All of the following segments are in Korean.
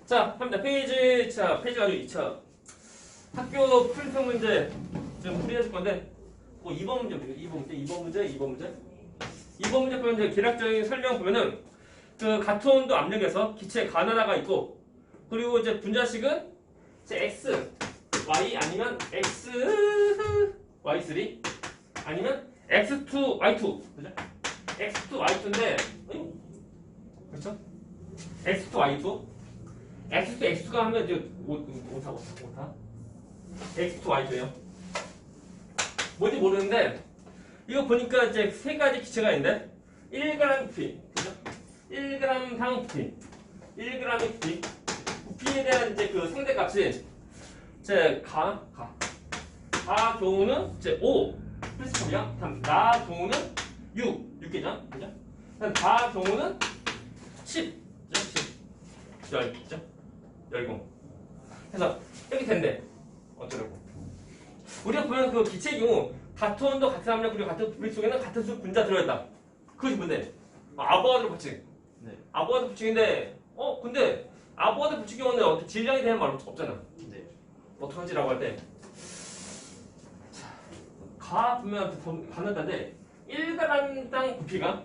자, 갑니다. 페이지, 자, 페이지 가지고 2차. 학교 풀평 문제 좀 풀이해줄 건데, 2번 문제, 2번 문제 보면 이제 기락적인 설명 보면은, 그 가토온도 압력에서 기체 가나다가 있고, 그리고 이제 분자식은 이제 X, Y 아니면 X, Y3 아니면 X2, Y2. 그죠? X2, Y2인데, 그렇죠? X2, Y2. X2, X2가 하면 이제 5타. X2, Y2예요. 뭔지 모르는데, 이거 보니까 이제 세 가지 기체가 있는데, 1g 부피, 그죠? 1g당 부피, 1g의 부피, 부피에 대한 이제 그 상대값이, 이제 가 경우는 이제 5, 플러스이야. 나 경우는 6개죠, 그죠? 다 경우는 10, 10, 그죠? 열공. 그래서 이렇게 된대. 어쩌라고? 우리가 보면 그 기체의 경우 가토온도 같은 압력 그리고 같은 부피 속에는 같은 수 분자 들어있다. 그것이 뭔데? 아보가드로 법칙. 네. 아보가드로 법칙인데, 근데 아보가드로 법칙 경우는 어떻게 질량에 대한 말 없잖아. 네. 어떡하지라고 할 때, 가 보면 가는데 1g당 부피가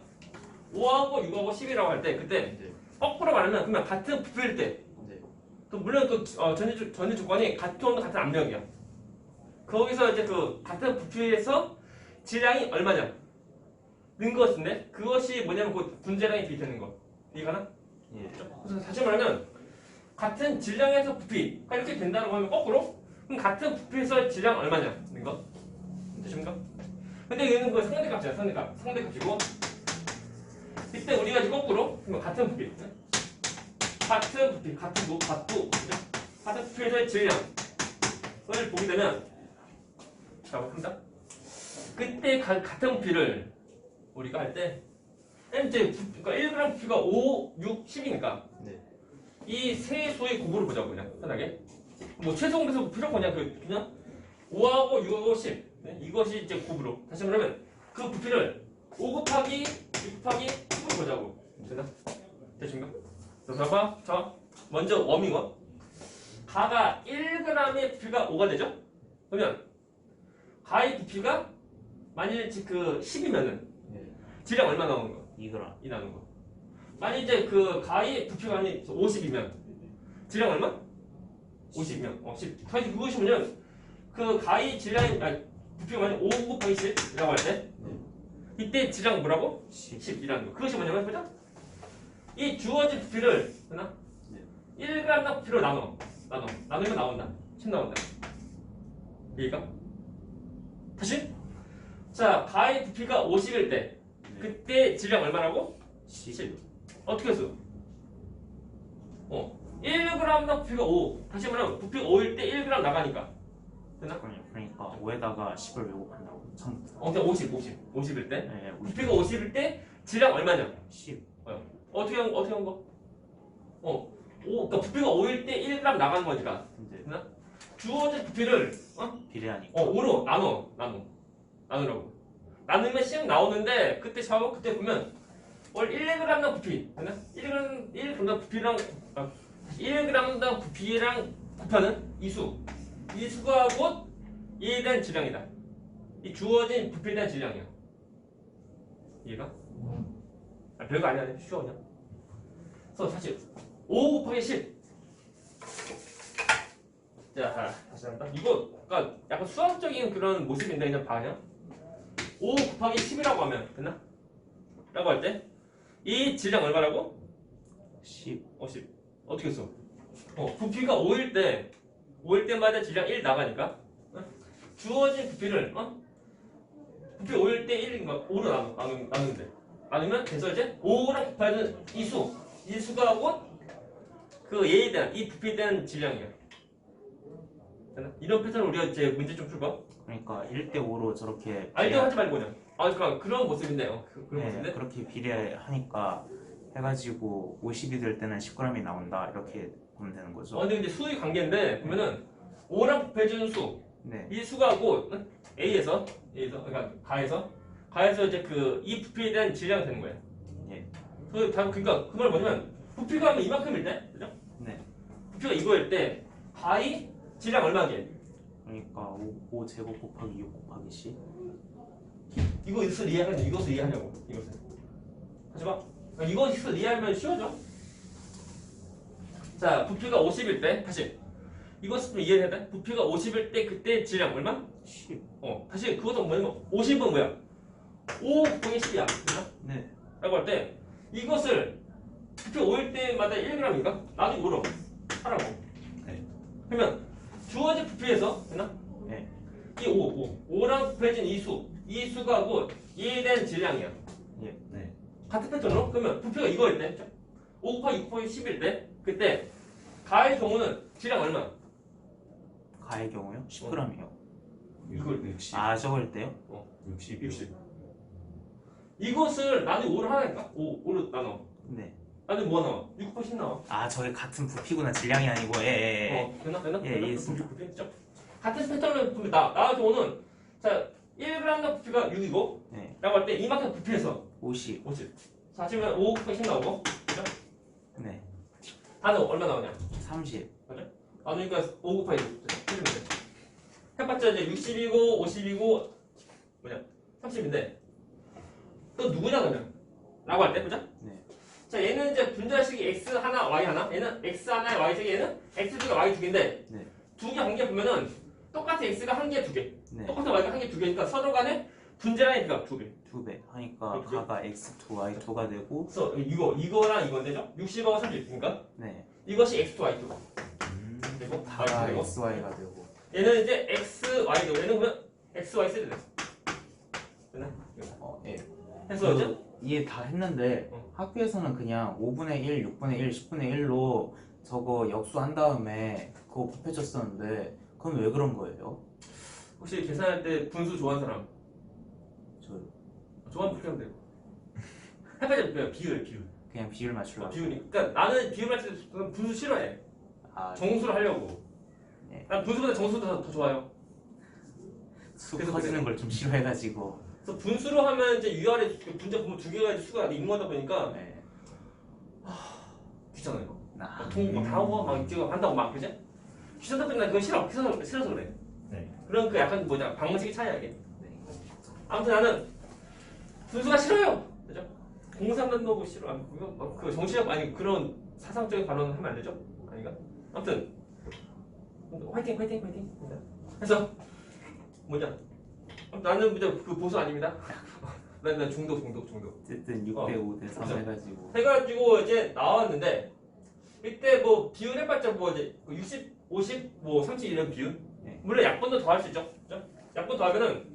5하고 6하고 10이라고 할 때, 그때 네. 거꾸로 말하면 그러면 같은 부피일 때. 네. 물론 그 전제 조건이 같은 같은 압력이야. 거기서 이제 그 같은 부피에서 질량이 얼마냐 는 것인데 그것이 뭐냐면 그 분자량이 비되는 거. 이해가나? 예. 그래서 다시 말하면 같은 질량에서 부피가 이렇게 된다고 하면 거꾸로 그럼 같은 부피에서 질량 얼마냐는 거. 되십니까? 근데 얘는 그 상대값이야. 상대값이고 이때 우리가 이제 거꾸로 그럼 같은 부피. 같은 부피에서의 질량을 보게 되면 자, 갑니다. 그때 같은 부피를 우리가 할 때 이제 그러니까 1g 부피가 5, 6, 10이니까 네. 이 세 수의 곱으로 보자고 그냥 편하게 뭐 최소 공배수 필요 없냐 그냥 5하고 6하고 10 이것이 이제 곱으로 다시 말하면 그 부피를 5 곱하기 6 곱하기 10으로 보자고 되나? 되십니까? 봐봐. 자, 먼저 워밍업. 가가 1g의 부피가 5가 되죠? 그러면 가의 부피가 만일 그 10이면은 네. 질량 얼마 나오는 거? 2g. 2 나오는 거. 만일 이제 그 가의 부피가 만일 50이면 질량 얼마? 50이면 10. 사실 그것이 뭐냐면 그 가의 질량이 부피가 만일 5 곱하기 10이라고 할 때 이때 질량 뭐라고? 10이라는 거. 그것이 뭐냐면 보자. 이 주어진 부피를 되나? 네. 1g당 부피로 나누면 나온다. 10 나온다. 이해가? 다시? 자, 가의 부피가 50일 때 그때 질량 얼마라고? 10. 어떻게 했어? 1g당 부피가 5. 다시 말하면 부피가 5일 때 1g 나가니까. 되나? 그러니까 5에다가 10을 왜곡한다고. 처음부터. 그냥 50일 때. 네. 부피가 50일 때 질량 얼마냐? 10. 어떻게 한 거? 그러니까 부피가 5일 때 1g 나가는 거니까. 네. 되나? 주어진 부피를 비례하니까. 5로 나누라고. 나누면 10 나오는데 그때 보면 월 1g당 부피, 되나? 1g당 부피랑 1g당 부피랑 곱하는 이 수가 곧 이에 대한 질량이다. 이 주어진 부피에 대한 질량이야. 이해가? 별거 아니야. 쉬워 그냥. 그래서 사실 5 곱하기 10. 자, 다시 한다. 이거 그러니까 약간 수학적인 그런 모습인데 그냥 봐 그냥. 5 곱하기 10이라고 하면 되나? 라고 할 때 이 질량 얼마라고? 10. 10. 어떻게 써? 부피가 5일 때마다 질량 1 나가니까 주어진 부피를 부피 5일 때 1인가 5로 나누는데 나누면 그래서 이제 5랑 곱하는 이 수가 곧 그 얘에 대한 이 부피에 대한 질량이야. 되나? 이런 패턴을 우리가 이제 문제 좀 풀봐. 그러니까 1대 5로 저렇게 알죠? 하지 말고 그냥. 그러니까 그런 모습인데요. 그런 네, 모습인데. 그렇게 비례하니까 해가지고 50이 될 때는 10g이 나온다 이렇게 보면 되는 거죠. 근데 이제 수의 관계인데 보면은 5랑 곱해주는 수. 네. 이 수가 곧 A에서 그러니까 가에서 이제 그 이 부피에 대한 질량이 되는 거예요. 예. 그러니까 그 말 뭐냐면 부피가 하면 이만큼일 때, 그죠? 네. 부피가 이거일 때 가의 질량 얼마게? 그러니까 5 제곱 곱하기 6 곱하기 10. 이것을 이해하려고 이것을 이해하려고 이것을 하지마. 이것을 이해하면 쉬워져. 자 부피가 50일 때 다시 이것을 좀 이해해야 돼. 부피가 50일 때 그때 질량 얼마? 10. 다시 그것도 뭐냐면 50은 뭐야? 5 곱하기 10이야. 네. 라고 할 때 이것을 부피 5일 때마다 1g인가? 나중에 물어 하라고. 네. 그러면 주어진 부피에서 됐나? 네. 이 5랑 곱해진 이 수가고 이해된 질량이야. 예. 네. 같은 패턴으로? 그러면 부피가 이거일 때 5 곱하기 6 곱하기 10일 때 그때 가의 경우는 질량 얼마? 가의 경우요? 10g이요. 이걸 60. 아 저걸 때요? 60. 이것을 나중에 5를 하나니까? 5로 나눠. 네. 나중에 뭐가 나와? 6 곱하기 10 나와. 아 저게 같은 부피구나 질량이 아니고 예. 됐나? 예, 이해했습니다. 부피 됐죠? 같은 패턴을 보면 나 같은 경우는 자 1g당 부피가 6이고 네. 라고 할 때 이만큼 부피에서 50. 50. 자 하시면 5 곱하기 10 나오고 그죠? 네. 단어 얼마 나오냐? 30. 나누니까 5 곱하기 6 해주면 돼. 해봤자 이제 60이고 50이고 뭐냐 30인데 또 누구냐 그러면 라고 할 때 보자. 네. 자 얘는 이제 분자식이 x 하나 y 하나 얘는 x 하나에 y 세 개 얘는 x 두 개 y 두 개인데 네. 두 개 관계 보면은 똑같은 x가 한 개 두 개 네. 똑같은 y가 한 개 두 개니까 서로 간에 분자량이 비가 두 개. 2배 하니까 그렇죠. 가가 x2 y2가 되고 그래서 이거랑 이건데죠. 60하고 30이니까 네. 이것이 x2 y2 그리고 가가 y2 xy가 되고 얘는 이제 x y도 얘는 보면 x y 세트 돼. 됐나? 예. 해서 이제 이해 다 했는데 학교에서는 그냥 5분의 1, 6분의 1, 10분의 1로 저거 역수한 다음에 그거 곱해줬었는데 그건 왜 그런 거예요? 혹시 계산할 때 분수 좋아하는 사람? 저 좋아하면 그렇게 하면 돼요. 해봐자 비율. 그냥 비율 맞추려고. 비율이. 그러니까 나는 비율 맞출 때 분수 싫어해. 아, 정수를 하려고. 네. 난 분수보다 정수가 더 좋아요. 수 그래서 커지는 걸 좀 싫어해가지고. 그래서 분수로 하면 이제 위아래 분자 보면 두 개가 수가 있는 거다 보니까 네. 귀찮아요. 나. 통막 다 하고 막 이거 한다고 막 그지? 귀찮다 보니까 그거 싫어서 그래. 네. 그런 그 약간 뭐냐 방식의 차이야 이게. 네. 아무튼 나는 분수가 싫어요. 그죠? 공산단도 뭐 싫어. 그 정치적 아니 그런 사상적인 발언을 하면 안 되죠? 아닌가? 아무튼 화이팅. 그래서 뭐냐? 나는 이제 그 보수 아닙니다. 난 중도. 어쨌든 6대 5대 3 그죠. 해가지고. 해가지고 이제 나왔는데 이때 뭐 비율 해봤자 뭐 이제 60, 50, 뭐 30 이런 비율. 네. 물론 약분도 더 할 수 있죠. 그죠? 약분 더하면은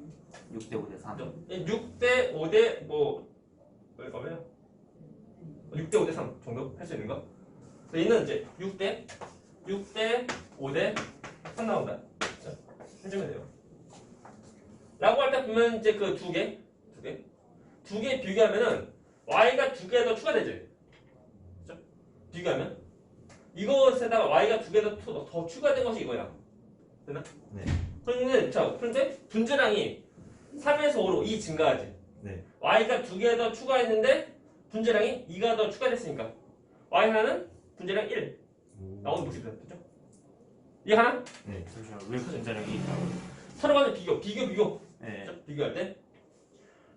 6대 5대 3. 6대 5대 뭐 얼마야? 6대 5대 3 정도 할 수 있는 거. 그래서 얘는 이제 6대 5대 3 나온다. 자, 해주면 돼요. 라고 할 때 보면 이제 그 두 개 비교하면은 y가 두 개 더 추가되지. 그죠? 비교하면 이것에다가 y가 두 개 더 추가된 것이 이거야. 됐나? 네. 그런데 분자량이 3에서 5로 2 증가하지. 네. y가 두 개 더 추가했는데 분자량이 2가 더 추가됐으니까 y 하나는 분자량 1 나오는 모습이 됐죠? 이 하나 네. 잠시만 왜 분자량이 있다고? 서로 간의 비교. 네. 그죠? 비교할 때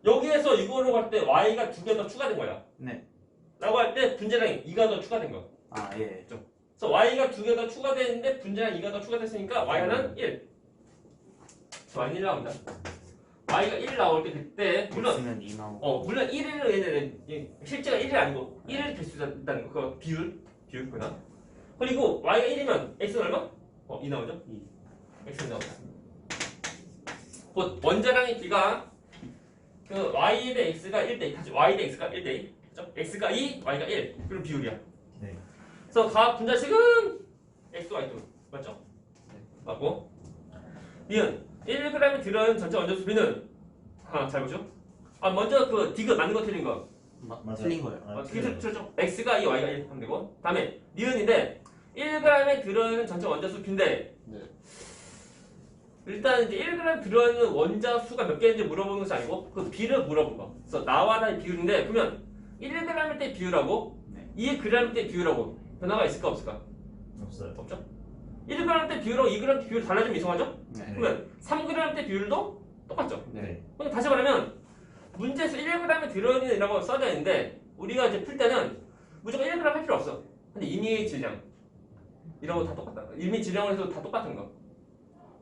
여기에서 이거로 갈 때 y가 두 개 더 추가된 거야. 네. 라고 할 때 분자량이 2가 더 추가된 거야. 아 예. 그래서 y가 두 개 더 추가됐는데 분자량 2가 더 추가됐으니까 y 하나는 1. y는 1 나옵니다. y가 1 나올 때 그때 물론 x는 2 나오고. 물론 1을 얘네는 실제가 1이 아니고 1을 될 수 있다는 거 그거 비율 그나 그리고 y가 1이면 x는 얼마? 2 나오죠? 2. x는 나오죠. 곧 원자량의 비가 그 y 대 x가 1대 2 다시 y 대 x가 1대 2 그죠? x가 2 y가 1 그런 비율이야. 네. 그래서 각 분자식은 x, y2 맞죠? 네. 맞고 니은 1g이 들어있는 전체 원자수 비는 잘 보죠? 먼저 그 디귿 맞는 거 틀린 거 맞아요. 틀린 거예요. 아, 디귿 틀렸죠? x가 2, y가 1 하면 되고 다음에 니은인데 1g에 들어있는 전체 원자수 비인데 네. 일단 이제 1g 들어있는 원자수가 몇 개인지 물어보는 것이 아니고 그 비를 물어본 거. 그래서 나와 나의 비율인데 그러면 1g일 때 비율하고 네. 2g일 때 비율하고 변화가 있을까 없을까? 없어요. 없죠? 1g 때 비율하고 2g 때 비율이 달라지면 이상하죠? 네. 그러면 3g 때 비율도 똑같죠? 네. 그럼 다시 말하면 문제에서 1g이 들어있는이라고 써져 있는데 우리가 이제 풀 때는 무조건 1g 할 필요 없어. 근데 임의의 질량 이런 거 다 똑같다. 임의 질량을 해도 다 똑같은 거.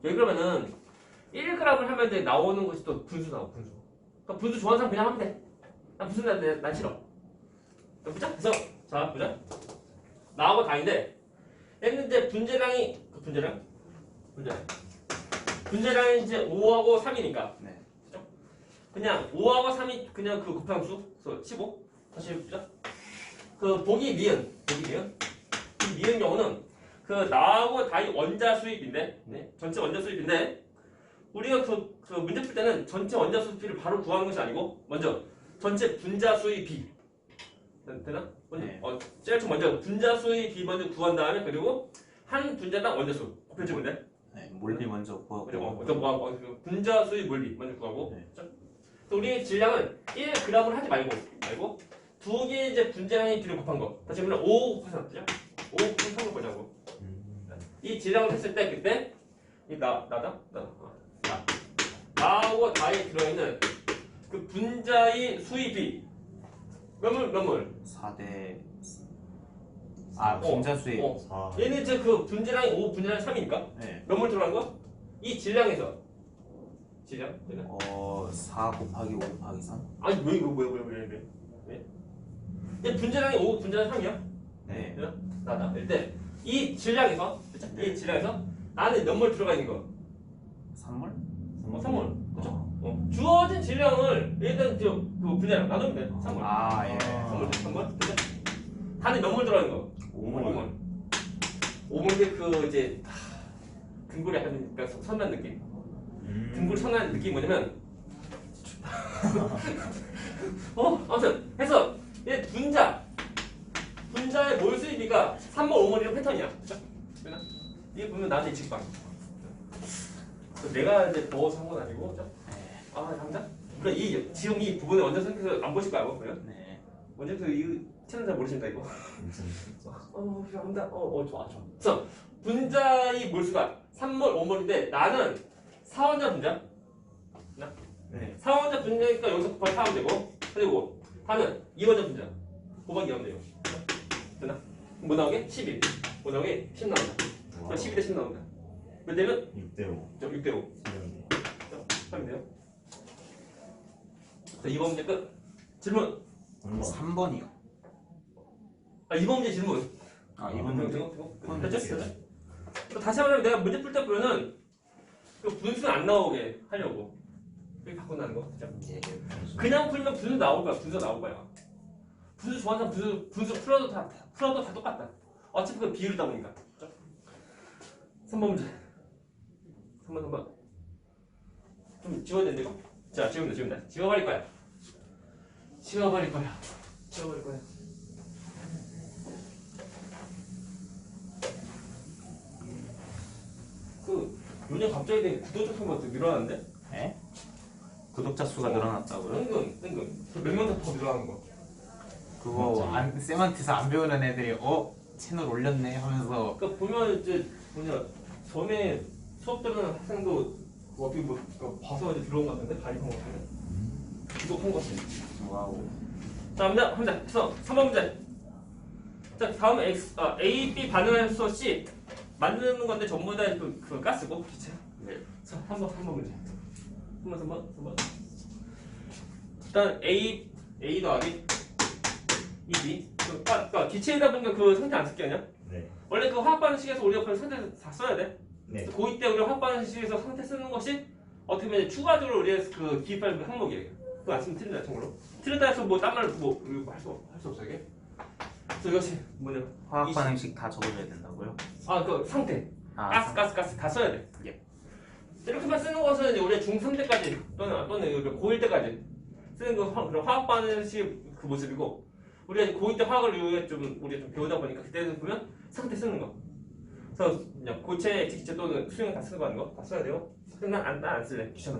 여기 그러면은 1g을 하면 이제 나오는 것이 또 분수 나와 분수. 그러니까 분수 좋아하는 사람 그냥 하면 돼. 난 분수 난 싫어. 보자. 그래서 자 보자. 나하고 다인데 얘는 이제 분재량이 분재량이 이제 5하고 3이니까. 네. 그냥 5하고 3이 그냥 그 곱한 수. 그래서 15. 다시 해보자. 그 보기 미은. 이 미은 경우는 그 나하고 다이 원자 수입인데, 네? 전체 원자 수입인데, 우리가 그 문제 풀 때는 전체 원자 수입비를 바로 구하는 것이 아니고, 먼저 전체 분자 수입비. 되나? 먼저, 네. 제일 처음 먼저 분자 수입비 먼저 구한 다음에, 그리고 한 분자당 원자 수 곱해주면 돼. 네. 몰비 먼저 구하고. 분자 수입 몰비 먼저 구하고. 네. 또 우리의 질량은 1g을 하지 말고 두 개의 이제 분자량의 비를 곱한 거. 다시 말하면 5 곱해서 죠 5 곱해서 3을 보자고. 이 질량을 했을 때 그때 나하고 다에 들어있는 그 분자의 수입이 몇 몰? 4대 분자 수입. 4. 얘는 이제 그 분자량이 5, 분자량이 3이니까 네. 몇 몰 들어간 거? 이 질량에서 질량? 4 곱하기 5 곱하기 3. 아니 왜 이거 왜? 얘 분자량이 5, 분자량 3이야? 네. 나다. 일단 이 질량에서 그쵸? 이 질량에서 안에 몇 몰 들어가 있는 거? 3몰? 3몰. 그렇죠? 주어진 질량을 일단 그 분자량 나누면 돼. 3몰. 예. 3몰. 그죠? 안에 몇 몰 들어가 있는 거? 5몰. 5몰 그 이제 등골이 약간 그러니까 선한 느낌. 등골 선한 느낌이 뭐냐면 아무튼 해서 얘 분자의 몰 수입비가 3몰, 5몰 이런 패턴이야. 그죠? 이게 보면 나한테 직방. 내가 이제 더워서 한 건 아니고, 그죠? 당장? 그러니까 지금 이 부분을 원자 선택해서 안 보실 거야, 그래요? 네. 원자 선택 이 채널 잘 모르신다 이거. 한다. 좋아. 그래서 분자의 몰수가 3몰, 5몰인데 나는 4원자 분자. 네. 4원자 분자니까 여기서 곱하기 4하면 되고, 그리고 다는 2원자 분자. 곱하기 2하면 돼요. 되나? 뭐 나오게? 11. 뭐 나오게? 10 나온다. 그럼 12대 10 나온다. 몇 대면? 6대5. 6대5. 하면 돼요. 자, 2번 문제 끝. 질문. 3번이요. 2번 문제 질문. 2번 문제. 됐죠? 또 다시 한번 내가 문제 풀 때 보면은 그 분수는 안 나오게 하려고. 이렇게 바꾼다는 거. 그죠? 그냥 풀면 분수 나올 거야. 분수 나올 거야. 분수 좋아하는 사람 분수 풀어도 다 똑같다. 어차피 그 비율이다 보니까. 그죠? 3번 문제. 3번. 좀 지워야 된다 이거? 자, 지운다. 지워버릴 거야. 요즘 갑자기 되게 구독자 수가 늘어났는데? 네? 구독자 수가 늘어났다고요? 은근. 몇 명 더 늘어나는 거. 그거 세만티스 안 배우는 애들이 채널 올렸네 하면서. 그러니까 보면 이제 전에 수업 들은 학생도 어떻게 그러니까 봐서 이제 들어온 것 같은데 가입한 것 같은데 구독한 것 같은데. 와우. 자, 문제. 그래서 3번 문제. 자, 다음 A, B 반응해서 C 만드는 건데 전부 다 그 가스고, 그치? 네. 자, 3번 문제. 3번. 일단 A 더하기 B. 그러니까 기체이다 보니까 그 상태 안 쓸게 아니야? 네. 원래 그 화학 반응식에서 우리가 그 상태 다 써야 돼. 네. 고2 때 우리가 화학 반응식에서 상태 쓰는 것이 어떻게 보면 추가적으로 우리가 그 기입할 항목이에요. 그거 안 쓰면 틀린다 참고로. 틀렸다 해서 뭐 딴 말 할 수 없어 이게. 그래서 이것이 뭐냐? 화학 반응식 다 적어줘야 된다고요? 그 상태. 가스 다 써야 돼. 예. 이렇게만 쓰는 것은 이제 우리가 중3 때까지 또는 고1 때까지 쓰는 그런 화학 반응식 그 모습이고, 우리가 이제 고2 때 화학을 우리가 좀 배우다 보니까 그때는 보면 상태 쓰는 거. 그래서 그냥 고체, 기체 또는 수용 다 쓰는 거 하는 거 다 써야 돼요. 난 안 쓸래. 귀찮아.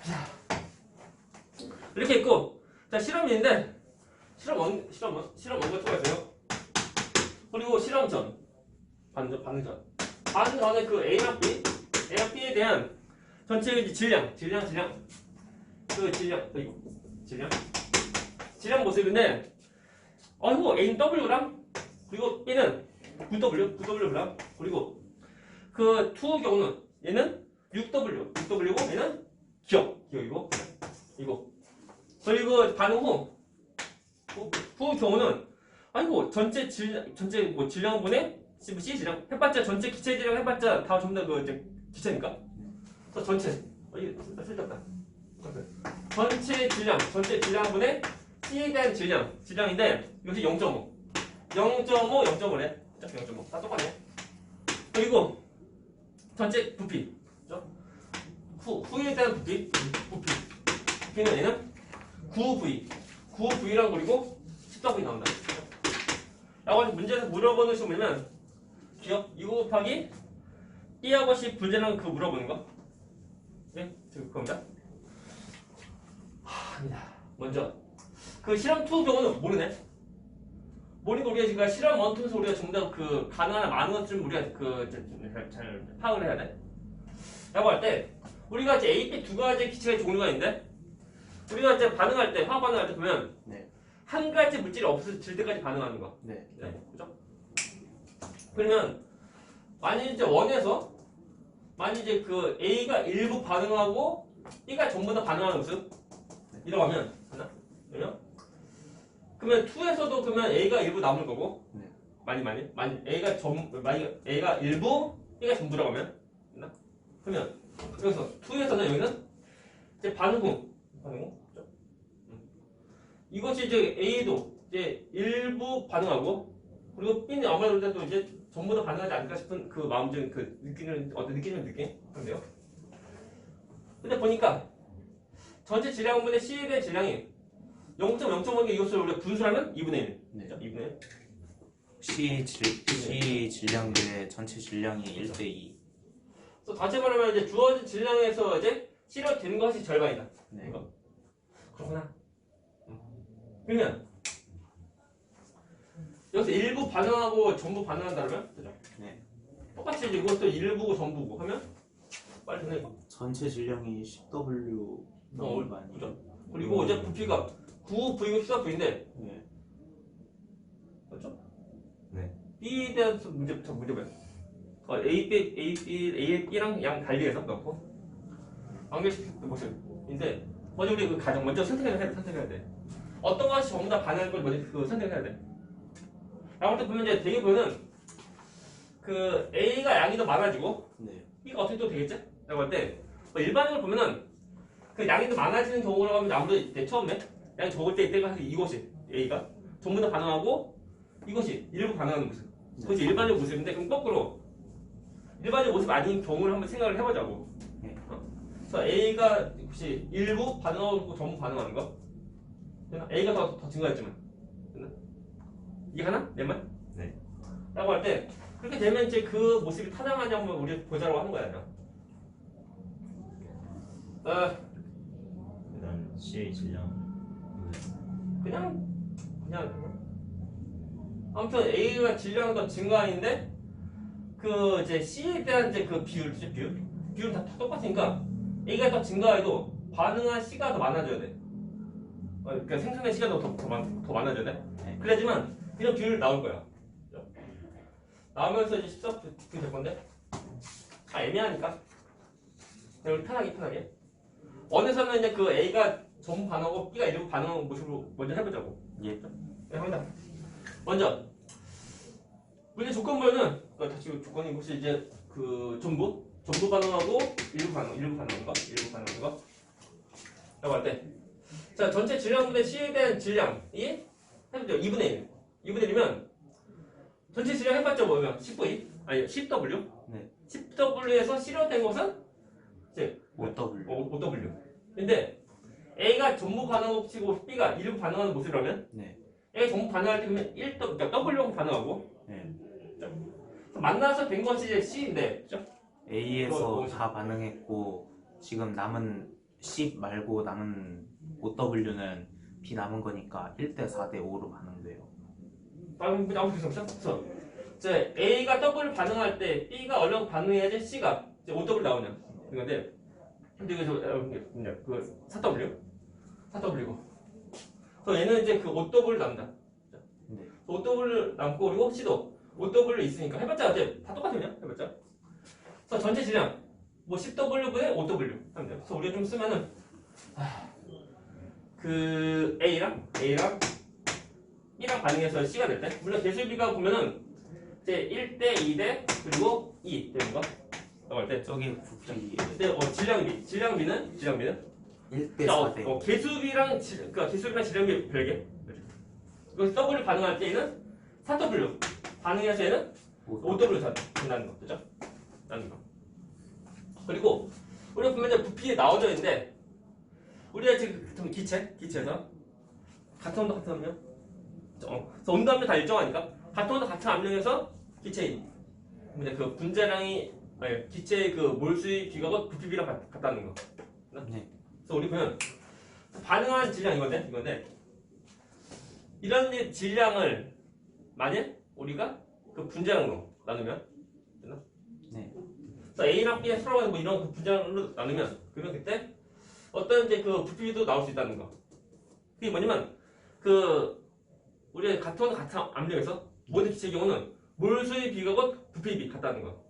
자, 이렇게 있고, 자 실험인데 실험 원과 투가 있어요. 그리고 실험 전. 반응 전에 그 A랑 B에 대한 전체 질량, 그 질량 모습인데, 이거 A는 W랑, 그리고 B는 9W랑, 그리고 그 투 경우는 얘는 6W고 얘는 기억이고, 이거. 그리고 반응 후 경우는, 전체 질량분의 C 질량 해봤자 전체 기체 질량 해봤자 다 전부 다 그 이제 기체니까. 그래서 전체 이게 쓸데없다. 전체 질량분의 C에 대한 질량인데 이것이 0.5 0.5래. 0.5 다 똑같네. 그리고 전체 부피, 그죠? 후에 대한 부피는 얘는 9V랑 그리고 10W 나온다. 라고 문제에서 물어보는 식으로 뭐냐면 기억 2 곱하기 B하고 C 분자량 그거 물어보는 거. 네? 지금 그겁니다. 아니다. 먼저 그 실험 2 경우는 모르네. 모르니까 우리가 지금 실험 1, 2에서 우리가 전부 다 그 가능한 많은 것들 우리가 잘 파악을 해야 돼. 라고 할 때 우리가 이제 A, B 두 가지 기체의 종류가 있는데 우리가 이제 반응할 때 화학 반응할 때 보면 네. 한 가지 물질이 없어질 때까지 반응하는 거. 네. 그죠? 그러면 만약 이제 원에서 만약 이제 그 A가 일부 반응하고 B가 전부 다 반응하는 모습 이라고 하면 하나? 그러면 2에서도 그러면 A가 일부 남을 거고 네. 만약 A가 일부 B가 전부라고 하면 됐나? 그러면 여기서 2에서는 여기는 이제 반응 후 그죠? 이것이 이제 A도 이제 일부 반응하고 그리고 B는 아무래도 또 이제 전부 다 반응하지 않을까 싶은 그 마음적인 그 느끼는 그런데요. 근데 보니까 전체 질량분의 C에 대한 질량이 0.0.5개 이것을 우리가 분수하면 2분의 1. 네. 2분의 1. C 질량 대 전체 질량이 1대 2. 그래서 다시 말하면 이제 주어진 질량에서 이제 실어되는 것이 절반이다. 네. 이거. 그렇구나. 그러면 여기서 일부 반응하고 전부 반응한다 그러면 그죠? 네. 똑같이 이제 이것도 일부고 전부고 하면 빨리 되네 이거. 전체 질량이 10W 넘을 거 아니에요? 그죠? 그리고 이제 부피가 9V고 14V인데 네. 그렇죠? 네. B에 대한 문제 뭐야? B랑 양 달리해서 넣고 연결시킨 모습인데 먼저 우리 그 가정 먼저 선택해야 돼. 어떤 것이 전부 다 반응할 걸 먼저 그 선택해야 돼. 라고 할 때 보면 이제 되게 보면은 그 A가 양이 더 많아지고 네. B가 어떻게 또 되겠지? 라고 할 때 일반적으로 보면은 그 양이 더 많아지는 경우라고 하면 아무래도 이때 처음에 양이 적을 때 이때가 이것이 A가 전부 다 반응하고 이것이 일부 반응하는 모습. 그것이 일반적 모습인데 그럼 거꾸로 일반적 모습 아닌 경우를 한번 생각을 해보자고. 네. 그래서 A가 혹시 일부 반응하고 전부 반응하는 거? 되나? A가 더 증가했지만 되나? 이해가나? 내 말? 네. 라고 할 때 그렇게 되면 이제 그 모습이 타당하지 한번 우리 보자라고 하는 거야. 일단 C의 질량 그냥 아무튼 A가 질량이 더 증가인데 그 이제 C에 대한 이제 그 비율은 다 똑같으니까 A가 더 증가해도 반응한 C가 더 많아져야 돼. 그러니까 생성된 시간도 더 많아져야 돼. 네. 그래야지만 이런 비율이 나올 거야. 나오면서 이제 14그 될 건데 애매하니까 그냥 편하게 원에서는 이제 그 A가 전부 반응하고 B가 일부 반응하는 모습으로 먼저 해보자고. 예. 네, 합니다. 먼저 문제 조건부에는 다시 조건이 혹시 이제 그 전부 반응하고 일부 반응하는 거 라고 할 때 자 전체 질량분의 C에 대한 질량이 해보죠. 2분의 1이면 전체 질량 해봤자 뭐면 10V 아니 10W 네. 10W에서 실현된 것은 이제 5W. 5W 근데 A가 전부 반응하고 치고 B가 일부 반응하는 모습이라면 네. A가 전부 반응할 때 그러면 1 그러니까 W하고 반응하고 네. 만나서 된 것이 이제 C인데 그죠? A에서 다 반응했고 지금 남은 C 말고 남은 5W는 B 남은 거니까 1대 4대 5로 반응돼요. 아무 그래서 이제 A가 W 반응할 때 B가 얼른 반응해야지 C가 이제 OW 나오냐 이건데 근데 이거 그 4W 4W고 그래서 얘는 이제 그 OW 남다. 네. OW 남고 그리고 C도 OW 있으니까 해봤자 이제 다 똑같으냐 해봤자. 그래서 전체 질량 뭐 10W분의 OW 하면 돼요. 그래서 우리가 좀 쓰면은 그 A랑 B랑 반응해서 C가 될 때 물론 개수비가 보면은 이제 1대 2대 그리고 2 되는 거 나올 때 저기 부피 그때 질량비는 1대 자, 4대 개수비랑 그러니까 개수비랑 질량비 별개. 그래서 W 반응할 때는 4W 반응해서 얘는 5W 된다는 거 그죠? 라는 거. 그리고 우리가 보면 이제 부피에 나와져 있는데 우리가 지금 기체에서 같은 온도 같은 압력 그래서 온도 압력 다 일정하니까 같은 온도 같은 압력에서 기체인 근데 그 분자량이 아니 기체의 그 몰수의 비각은 부피비랑 같다는 거. 네. 그래서 우리 보면 반응한 질량 이건데 이런 질량을 만약 우리가 그 분자량으로 나누면 되나? 네. 그래서 A랑 B의 서로 뭐 이런 그 분자량으로 나누면 그러면 그때 어떤 이제 그 부피도 나올 수 있다는 거. 그게 뭐냐면 그 우리가 같은 압력에서 모든 기체의 경우는 몰수의 비각은 부피의 비 같다는 거.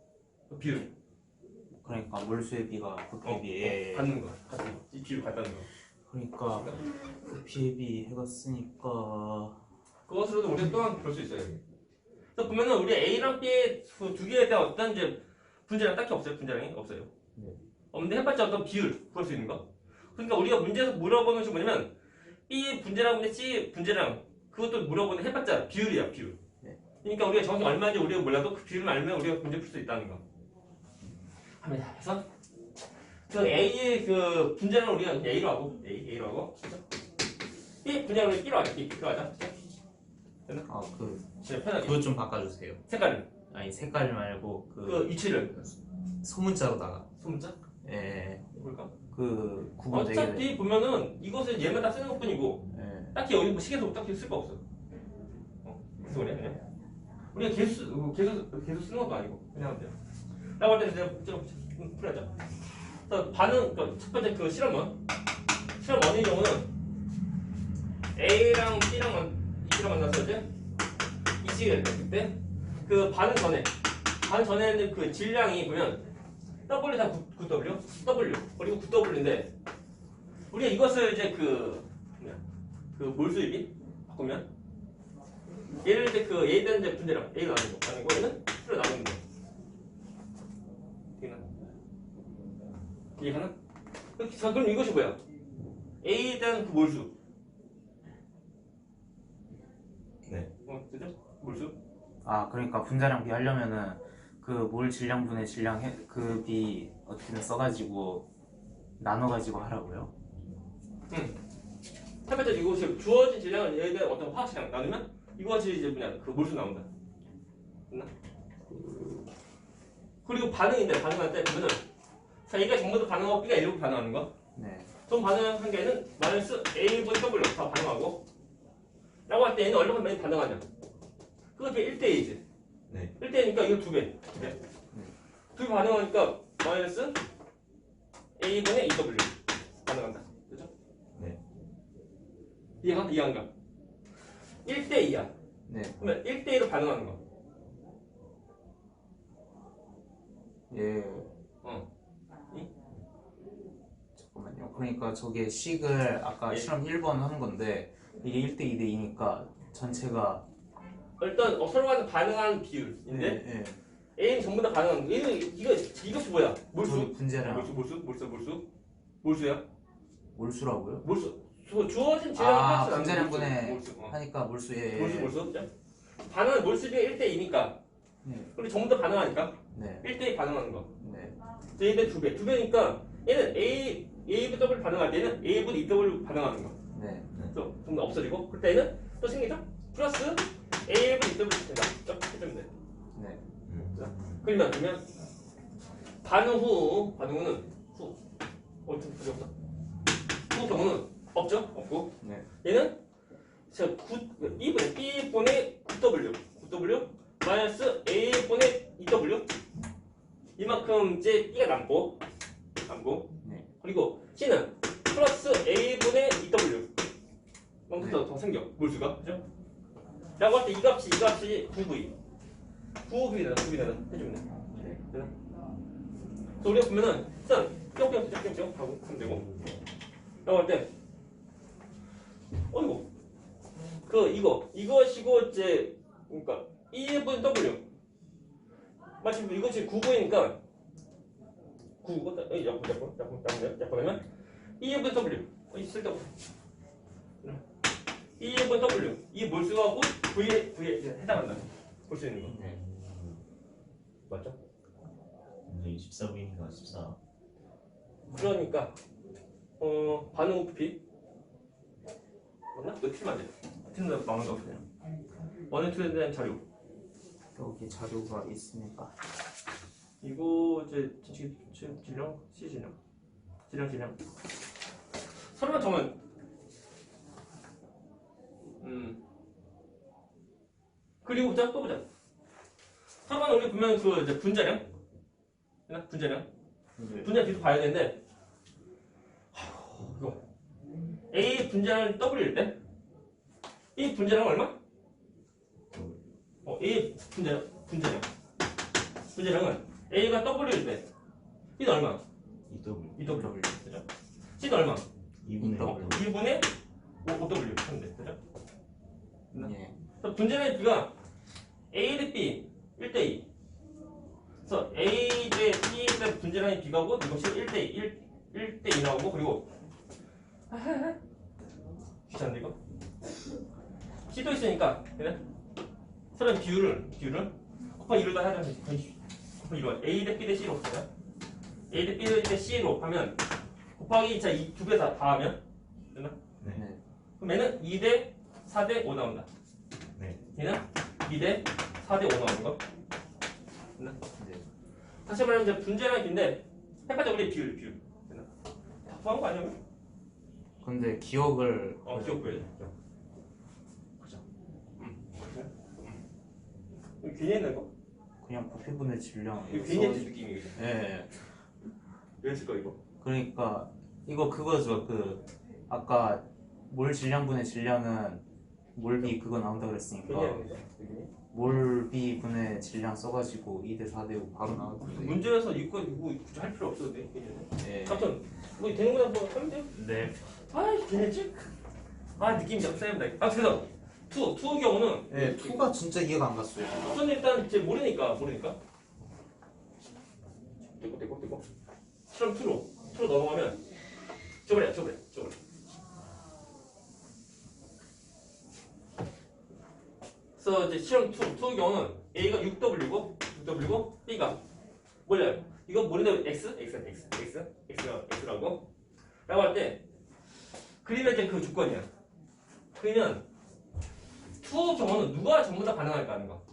그 비율. 그러니까 몰수의 비가 부피의 비에 받는 거. 같은 거. 이 비율 같다는 거. 그러니까 부피의 비 해봤으니까 그것으로도 우리가 또한 볼 수 있어요. 여기. 그래서 보면은 우리 A랑 B의 그 두 개에 대한 어떤 이제 분자량 딱히 없어요. 분자량이 없어요. 네. 없는데 해봤자 어떤 비율 구할 수 있는 거. 그러니까 우리가 문제에서 물어보는 것이 뭐냐면 B 분자량분의 C 분자량 그것도 물어보는 해봤자 비율이야 비율. 네. 그러니까 우리가 정확히 얼마인지 우리가 몰라도 그 비율을 알면 우리가 문제 풀 수 있다는 거. 합니다. 그래서 그 A의 그 분자량을 우리가 그냥 A로 하고 A로 하고 그렇죠? B 분자량을 B로 하자. B로 하자. 아그 그냥 편하게. 그거 좀 바꿔주세요. 색깔은 아니 색깔 말고 그 위치를 소문자로다가 소문자 예 볼까? 그 구분 되게 어차피 보면은 이것을 얘만 다 쓰는 것뿐이고 예. 딱히 여기 뭐 시계도 딱히 쓸 거 없어. 그래서 그래 그냥 우리가 개수 쓰는 것도 아니고 그냥 하면 돼요. 라고 할 때는 이제 좀 풀어야죠. 그래서 반응 첫 번째 그 실험원 의 경우는 A랑 B랑 만나서 이제 이식을 했을 그때 그 반응 전에는 그 질량이 보면 W 다 9W 그리고 9W인데 우리가 이것을 이제 그 몰수입이 바꾸면 얘를 이제 그 A에 대한 이제 분자량 A가 나누는 거 아니고 얘는 X로 나누는 거. 이해가나? 자, 그럼 이것이 뭐야? A에 대한 그 몰수. 네. 그죠? 몰수. 아 그러니까 분자량 비 하려면은 그 몰 질량분의 질량 그 비 어떻게든 써가지고 나눠가지고 하라고요? 응. 해봤자 이것이 주어진 질량을 얘에 대한 어떤 화학 질량 나누면 이것이 이제 뭐냐 그 몰수 나온다. 됐나? 그리고 반응할 때 보면은 자 얘가 전부 다 반응하고 B가 일부 반응하는 거. 네. 전 반응한 게는 마이너스 A분의 W 다 반응하고 라고 할 때 얘는 얼마나 많이 반응하냐. 그게 1대2지. 네. 1대2니까 이거 2배. 2배 반응하니까 마이너스 A분의 2W 반응한다. 그죠? 네. 이해가? 1대2야. 네. 그러면 1대2로 반응하는 거. 예. 어. 잠깐만요. 그러니까 저게 식을 아까 예. 실험 1번 하는 건데 이게 1대 2대 2니까 전체가 일단 서로가 반응한 비율인데 예. A는 전부 다 반응하는 거. 얘는 이것이 뭐야? 몰수? 저기 분자량 몰수야? 몰수라고요? 몰수. 주어진 질량을 아 합쳐서 분자량분의 몰수. 하니까 몰수 예. 몰수. 반응은 몰수비가 1대2니까 네. 우리 전부 다 반응하니까 네. 1대2 반응하는 거. 네. 얘는 2배니까 얘는 A분 W 반응할 때는 A분 2W 반응하는 거. 네. 그래서 전부 없어지고 그때는 또 생기죠? 플러스 A분 2W 된다. 이렇게 되면 돼. 네. 그러면 반응 후는 어떻게 없어? 후 경우는 없죠? 없고 네. 얘는 B분의 9W 마이너스 A분의 2W 이만큼 이제 B가 남고 네. 그리고 C는 플러스 A분의 2W 이만큼 더 생겨 몰수가 그죠? 라고 할 때 이 값이 9V 9V는 해주면 돼. 네. 그래서 우리가 보면은 일단 뿅뿅 하고 하면 되고 라고 할 때 이것이고 이제 그러니까 2분의 W 마침 이것이 9V니까 9 약분하면 2분의 W 쓸데없어 2분의 W 이 몰수하고 V에 해당한다 볼 수 있는 거 네. 맞죠? 근데 14분인가 14. 그러니까 반응 부피 맞나? 이거 틀면 안 돼. 틀면 망한 거 그냥. 원앤 투에 대한 자료. 여기 자료가 있으니까. 이거 이제 질량, C 질량, 질량. 서로만 정은 그리고 또 보자. 서로만 우리 보면 그 이제 분자량, 분자량 뒤도 봐야 되는데. 이거 A 분자량 W일 때 이 분자량 얼마? A 분자량은 A가 W일 때 B는 얼마? 2W. 2W 그죠? C는 얼마? 2분의 2분의 5W 하면 돼 그죠? 네. 그래서 분자량의 B가 A 대 B 1대2 그래서 A 대 B 대 분자량의 B가고 이것이 1대2 나오고 그리고 귀찮은데 이거? C도 있으니까 그래? 서로 비율을 곱하기 2를 다 하자 곱하기 2로 A 대 B 대 C로 그래? A 대 B 대 C로 하면 곱하기 이 두 개 다 하면 됐나? 네. 그럼 얘는 2 대 4 대 5 나온다 네. 얘는 2 대 4 대 5 나오는 거 됐나? 네. 다시 말하면 이제 분자량이 B인데 헷갈려 비율 됐나? 다 구한 거 아니야? 근데 기억을 기억 구해야 돼 그죠? 이거 괜히 했나 이거? 그냥 부피분의 질량. 이거 괜히 했지 느낌이 네. 왜 했을까 이거? 그러니까 이거 그거죠. 그 아까 몰 질량분의 질량은 몰비 그거 나온다 괜히 그랬으니까 했는데 느낌이? 몰비 분의 질량 써가지고 2대 4대 5 바로 나왔는데. 문제에서 이거 굳이 할 필요 없어도 돼 괜히 했네 네. 아무튼 뭐 되는 거다 뭐 하면 돼요 네. 아이 괜히 했지? 느낌이 좀 쎄입니다 그래서 투의 경우는 네. 2가 진짜 이해가 안 갔어요. 우선 일단 이제 모르니까 떼고 실험 2로 넘어가면 줘버려 그래서 이제 실험 2의 경우는 A가 6W고 B가 몰라요 이거 모르는데 X라고 할 때 그리면 이제 그 조건이야 그러면 2 경우는 누가 전부 다 반응할까 하는 거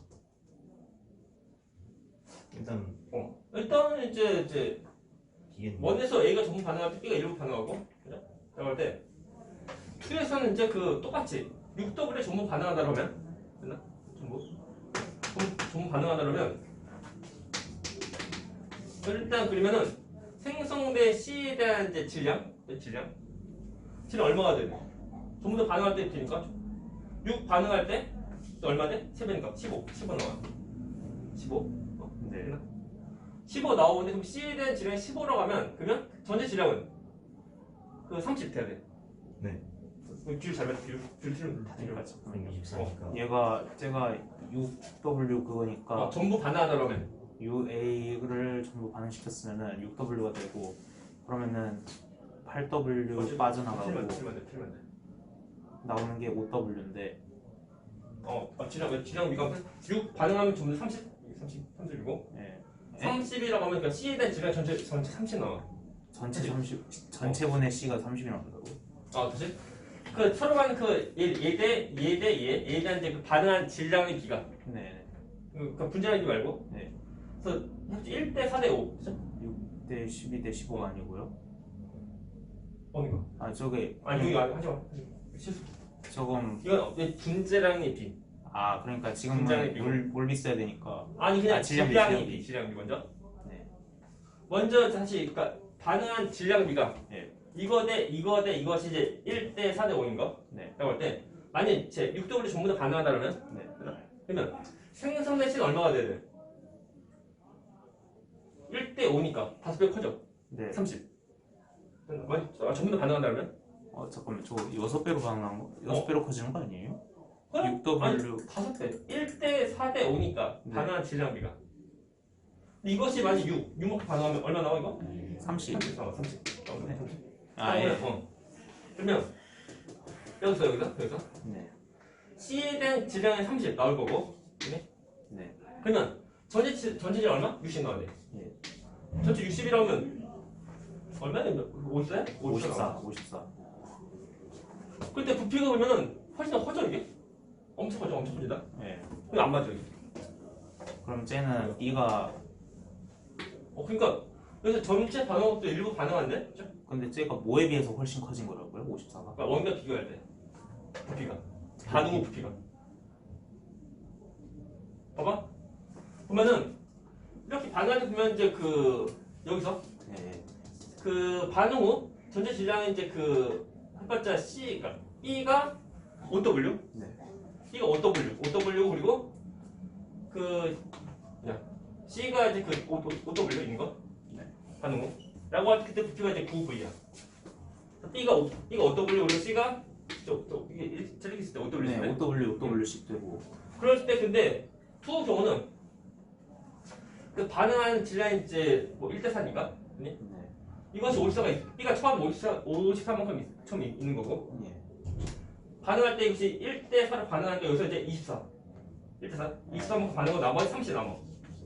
일단은 이제 비겠네. 원에서 A가 전부 반응할 때 B가 일부 반응하고 그죠? 라고 할 때 2에서는 이제 그 똑같이 6W에 전부 반응하다 그러면 됐나? 전부 반응하다 그러면 일단 그러면은 생성된 C에 대한 이제 질량 얼마가 돼? 전부 다 반응할 때 되니까 6 반응할 때 얼마 돼? 3배니까 15 나와 15 네. 됐나? 15 나오는데 그럼 C에 대한 질량이 15라고 하면 그러면 전체 질량은 그 30 돼야 돼. 네. 비율 잘 맞아. 비율 틀면 다 되는 거지. 24니까. 얘가 제가 6W 그거니까 전부 반응하다 그러면 UA를 전부 반응시켰으면은 6W가 되고 그러면은 8W 빠져나가고 틀면 돼. 나오는 게 5W인데 질량 미가 6 반응하면 전부 30이고 예. 30이라고 하면 그러니까 C에 대한 질량 전체 30 나와. 전체분의 C가 30이 나온다고? 다시? 그 서로 간그 얘에 대한 이제 그 반응한 질량의 비가 네. 그 분자량의 비 말고 네. 그래서 1대 4대 5 그죠? 6대 12대 15가 아니고요. 어느 거? 아 저게 아니 여기 하지 마. 실수. 저건 이건 분자량의 비. 아 그러니까 분자량의 지금은 비고. 뭘 비싸야 되니까. 아니 그냥 아, 질량비, 질량이 질량비. 질량비 먼저. 네. 먼저 다시 그러니까 반응한 질량비가 예. 이거 대 이것이 이제 1대 4대 5인 거. 네. 라고 할 때 만약 제 6W 전부 다 반응한다 그러면 네. 그러면 생성된 C는 얼마가 돼야 돼? 1대 5니까 5배 커져. 네. 30. 전부 다 반응한다 그러면? 잠깐만 저 6배로 반응한 거? 6배로 커지는 거 아니에요? 아니 6W 5배. 1대 4대 5니까 네. 반응한 질량비가. 근데 이것이 만약 6만큼 반응하면 얼마 나와 이거? 30. 30 나와 30. 네. 30. 아 예. 그러면 여기서 네. C에 대한 질량이 30 나올 거고. 네. 그러면 전체 질량 얼마? 60 나와야 돼. 예. 전체 60이라면 얼마야? 54? 54. 그때 부피가 보면은 훨씬 더 커져 이게? 엄청 커진다. 예. 근데 안 맞아 이게. 그럼 쟤는 B가 그러니까 여기서 전체 반응도 일부 반응한데? 그죠? 근데 쟤가 뭐에 비해서 훨씬 커진 거라고요? 54가? 그러니까 원과 비교할 때 부피가 반응 후 부피가 봐봐 보면은 이렇게 반응할 때 보면 이제 여기서 예. 반응 후 전체 질량은 이제 햇발자 C가 B가 OW 네. B가 OW 그리고 C가 이제 OW인 거 네. 반응 후 라고 할 때 그때 부피가 이제 9V야. B가 OW 그리고 C가 이게 저렇게 있을 때 OW 네. 있을 때 OW씩 되고. 그럴 때 근데 투 경우는 반응하는 질량이 이제 1대 4니까 네. 이것이 54가 B가 처음 53만큼 처음 있는 거고 예. 반응할 때 이것이 1대 4로 반응하니까 여기서 이제 24 1대 4 23만큼 반응하고 나머지 30 남아.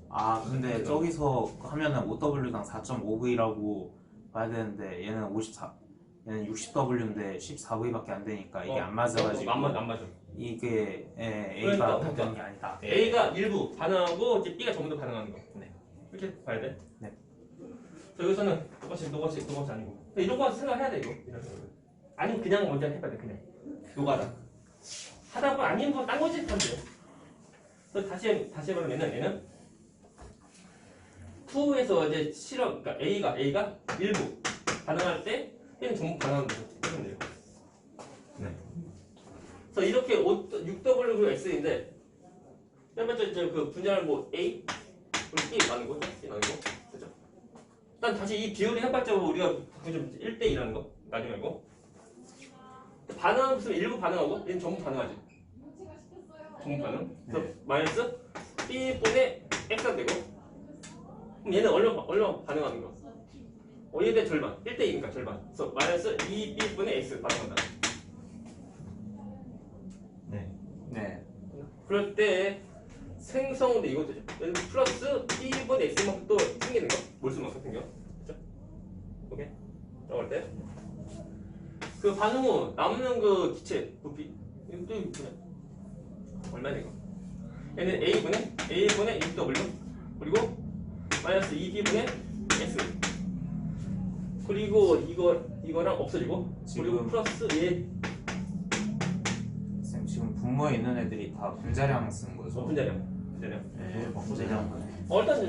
아 근데 저기서 하면은 5W당 4.5V라고 봐야 되는데 얘는 60W인데 14V밖에 안 되니까 이게 안 맞아가지고 안 맞아. 이게 그러니까 A가 답변이 게 아니다. A가 일부 반응하고 이제 B가 전부 다 반응하는 거. 네. 이렇게 봐야 돼. 네. 그래서 여기서는 똑같이 아니고. 근데 이런 거 생각해야 돼 이거. 이런 생각을. 아니면 그냥 먼저 해봐야 돼 그냥. 노가다. 하다 보면 아닌 거 딴 거지 하면 돼. 그래서 다시 해보면 얘는 2에서 이제 실험, 그러니까 A가 일부 반응할 때 얘는 전부 반응하는 거죠. 해보면 돼요. 네. 그래서 이렇게 6W 그리고 X인데 맨 먼저 이제 분자를 A 그리고 B 나누고 C 나누고 그죠? 일단 다시 이 비율이 해봤자고 우리가 좀 1대2라는 거 나중에 알고 반응하면 무슨 일부 반응하고 얘는 전부 반응하지. 전부 반응. 그래서 마이너스 B분의 X가 되고 그럼 얘는 얼마 반응하는 거? 얘에 대해 절반 1대2니까 절반. 그래서 마이너스 2B분의 X 반응한다. 네. 네. 그럴 때 생성인데 이것도 얘는 플러스 B분의 X만큼 또 생기는 거? 몰수만큼 생겨. 그죠? 오케이? 라고 할 때 반응 후 남는 기체 부피 이거 또 얼마냐 이거? 얘는 A분의 2W 그리고 마이너스 2B분의 S 그리고 이거랑 없어지고 그리고 지금- 플러스 얘 쌤 지금 분모에 있는 애들이 다 분자량 쓴 거죠? 분자량 네. 분자량. 일단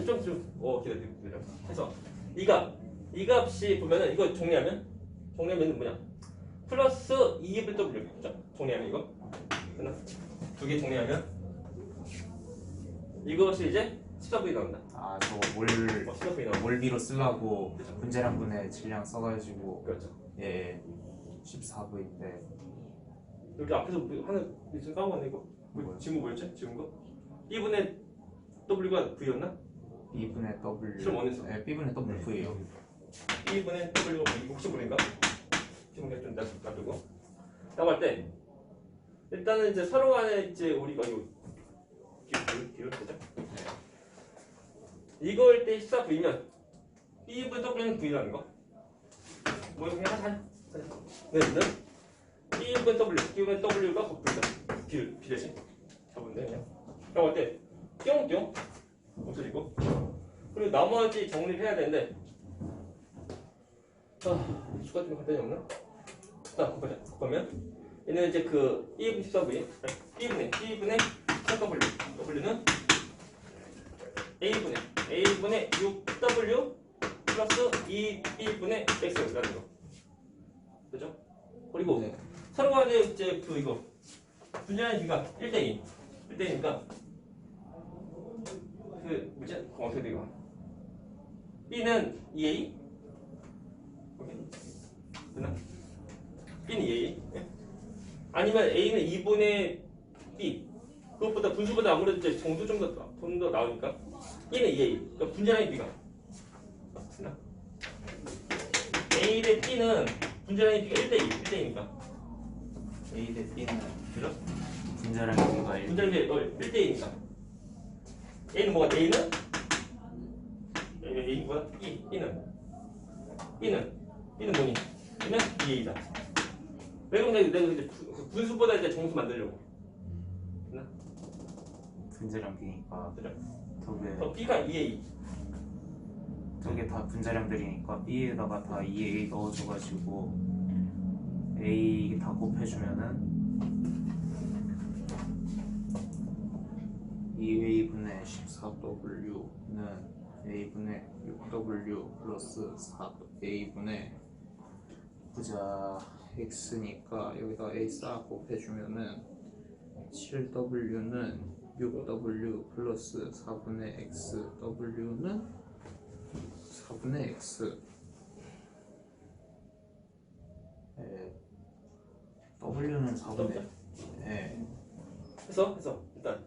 기다려. 해서 이 값이 보면은 이거 정리하면 뭐냐? 플러스 2W 그죠? 정리하면 이거 두 개 정리하면 이것이 이제 14V 나온다. 아 저거 14V 나온다. 몰비로 쓰려고 분자량분의 질량 써가지고 그렇죠. 예 14V인데 여기 앞에서 하는 지금 까먹었네 이거. 뭐요? 지금 뭐였지? 지금 거? B분의 W가 V였나? B분의 W. 실험 원했어. 네, B분의 W예요. B분의 W가 혹시 모르니까 지금 좀 놔두고 라고 할 때 일단은 이제 서로 간에 이제 우리가 이거 비율 되죠? 이거일 때 14V면 B분의 W는 V라는 거. 뭐 그냥 하자. 얘는 B분의 W가 V다. 비율 비례식. 잡으면 돼 그냥. 라고 할 때 뿅뿅 없어지고 그리고 나머지 정리를 해야 되는데 수가 좀 간단히 없나? 자, 곱하면 얘는 이제 B분의 14V B분의 W. W는 A분의 6W 플러스 2B분의 X라는 거. 그죠? 그리고 네. 서로 간에 이제 그 이거 분자의 비가 1대2. 1대2니까 그 뭐지? 어떻게 돼 이거? B는 2A. 오케이. 됐나? B는 2A. 아니면 A는 2분의 B. 그것보다 분수보다 아무래도 이제 정수 좀 더 나오니까 B는 2A. 그러니까 분자량의 B가 됐나? A 대 B는 분자량의 B가 1대2. 1대2니까. A 대 B는 그죠? 분자량의 B가 1. 분자량의 1대2니까. A는 뭐가? A는 A보다 B는 뭐니? B는 2A다. 왜 그러냐? 내가 이제 분수보다 이제 정수 만들려고. 됐나? 분자량 B니까 그죠? 저게 B가 2A. 저게 다 분자량들이니까 B에다가 다 2A 넣어줘가지고 A 다 곱해주면은 2A분의 14W는 A분의 6W 플러스 4A분의 부자 X니까 여기다 A 싹 곱해주면은 7W는 6W 플러스 4분의 X W는 4분의 X W는 4분의 해서 일단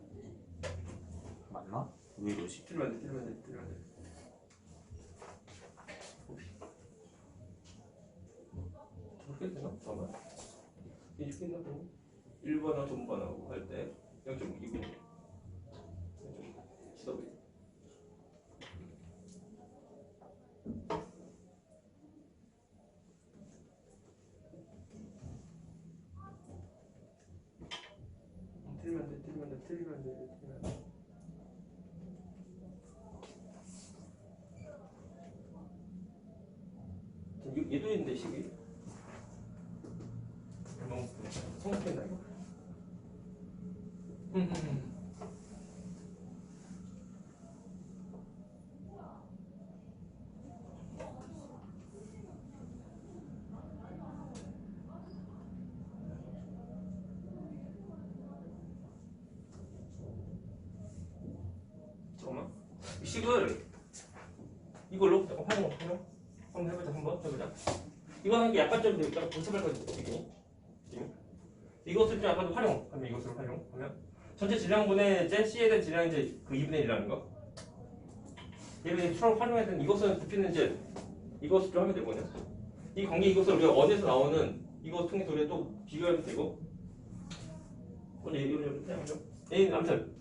맞나? 왜 이러지? 틀리면 돼. 그렇게 되나? 잠깐만. 이렇게 있나? 1번하고 전번하고 할 때 0.2분. 시도해. 틀리면 돼. 얘도 있는데 식이 너무 성공된다 이거. 잠깐만. 이 식을 이걸로 활용 한번 해보자. 이거 하는 게 약간 좀 복잡할 거거든요. 이것을 좀 약간 좀 활용하면 이것으로 활용하면 전체 질량분의 이제 C에 대한 질량이 이제 그 2분의 1이라는 거. 얘를 추가로 활용해야 되는 이것은 부피는 이제 이것을 좀 하면 되거든요. 이 관계 이것을 우리가 원에서 나오는 이것 통해서 우리가 또 비교하면 되고. 오늘 이걸 좀 해야죠. 아무튼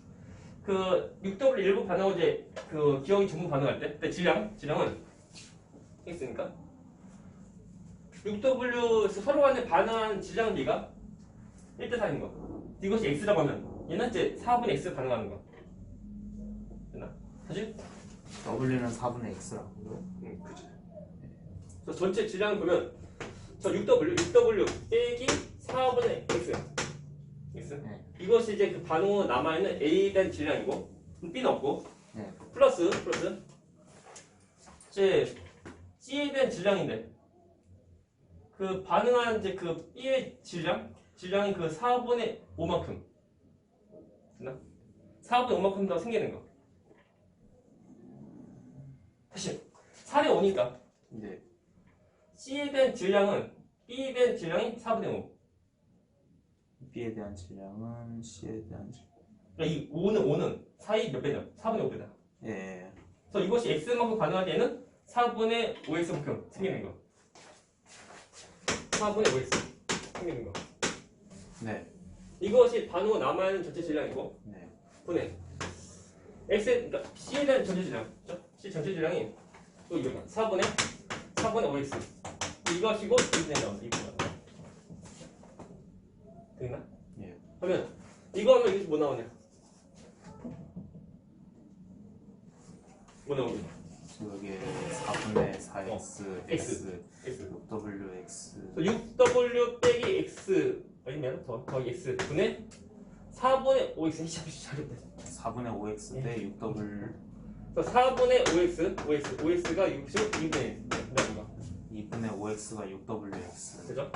그 6W 일부 반응하고 이제 그 기억이 전부 반응할 때, 근데 질량은 X니까 6W 서로 간에 반응하는 질량 비가 1대 4인 거. 이것이 X라고 하면 얘는 이제 4분의 X 반응하는 거. 됐나? 사실? W는 4분의 X라고요? 그치. 그래서 전체 질량을 보면 저 6W 빼기 4분의 X. 네. 이것이 이제 그 반응으로 남아있는 A에 대한 질량이고 B는 없고 네. 플러스 이제 C에 대한 질량인데 그 반응한 이제 그 B의 질량이 그 4분의 5만큼 됐나? 4분의 5만큼 더 생기는 거. 사실 4대 5니까 네. C에 대한 질량은 B에 대한 질량이 4분의 5. B에 대한 질량은 C에 대한 질량. 그러니까 이 5는 4의 몇 배냐? 4분의 5배다. 예. 그래서 이것이 X만큼 반응할 때는 4분의 5X만큼 생기는 거. 4분의 5X 생기는 거. 네. 이것이 반응으로 남아있는 전체 질량이고 네. 분의 X, 그러니까 C에 대한 전체 질량, 그렇죠? C 전체 질량이 또 이거다. 4분의 5X. 이것이고 2분의 나온다. 2분의 나온다. 됐나? 예. 그러면 이거 하면 이것이 뭐 나오냐? 뭐 나오냐? 여기에 4분의 4X, X. WX. 6W 빼기 X 아니면 더하기 X 분의 4분의 5x 잘했다. 4분의 5x 대 6W 4분의 5x가 62분의 1. 그다음에 2분의 5x가 6WX 그죠?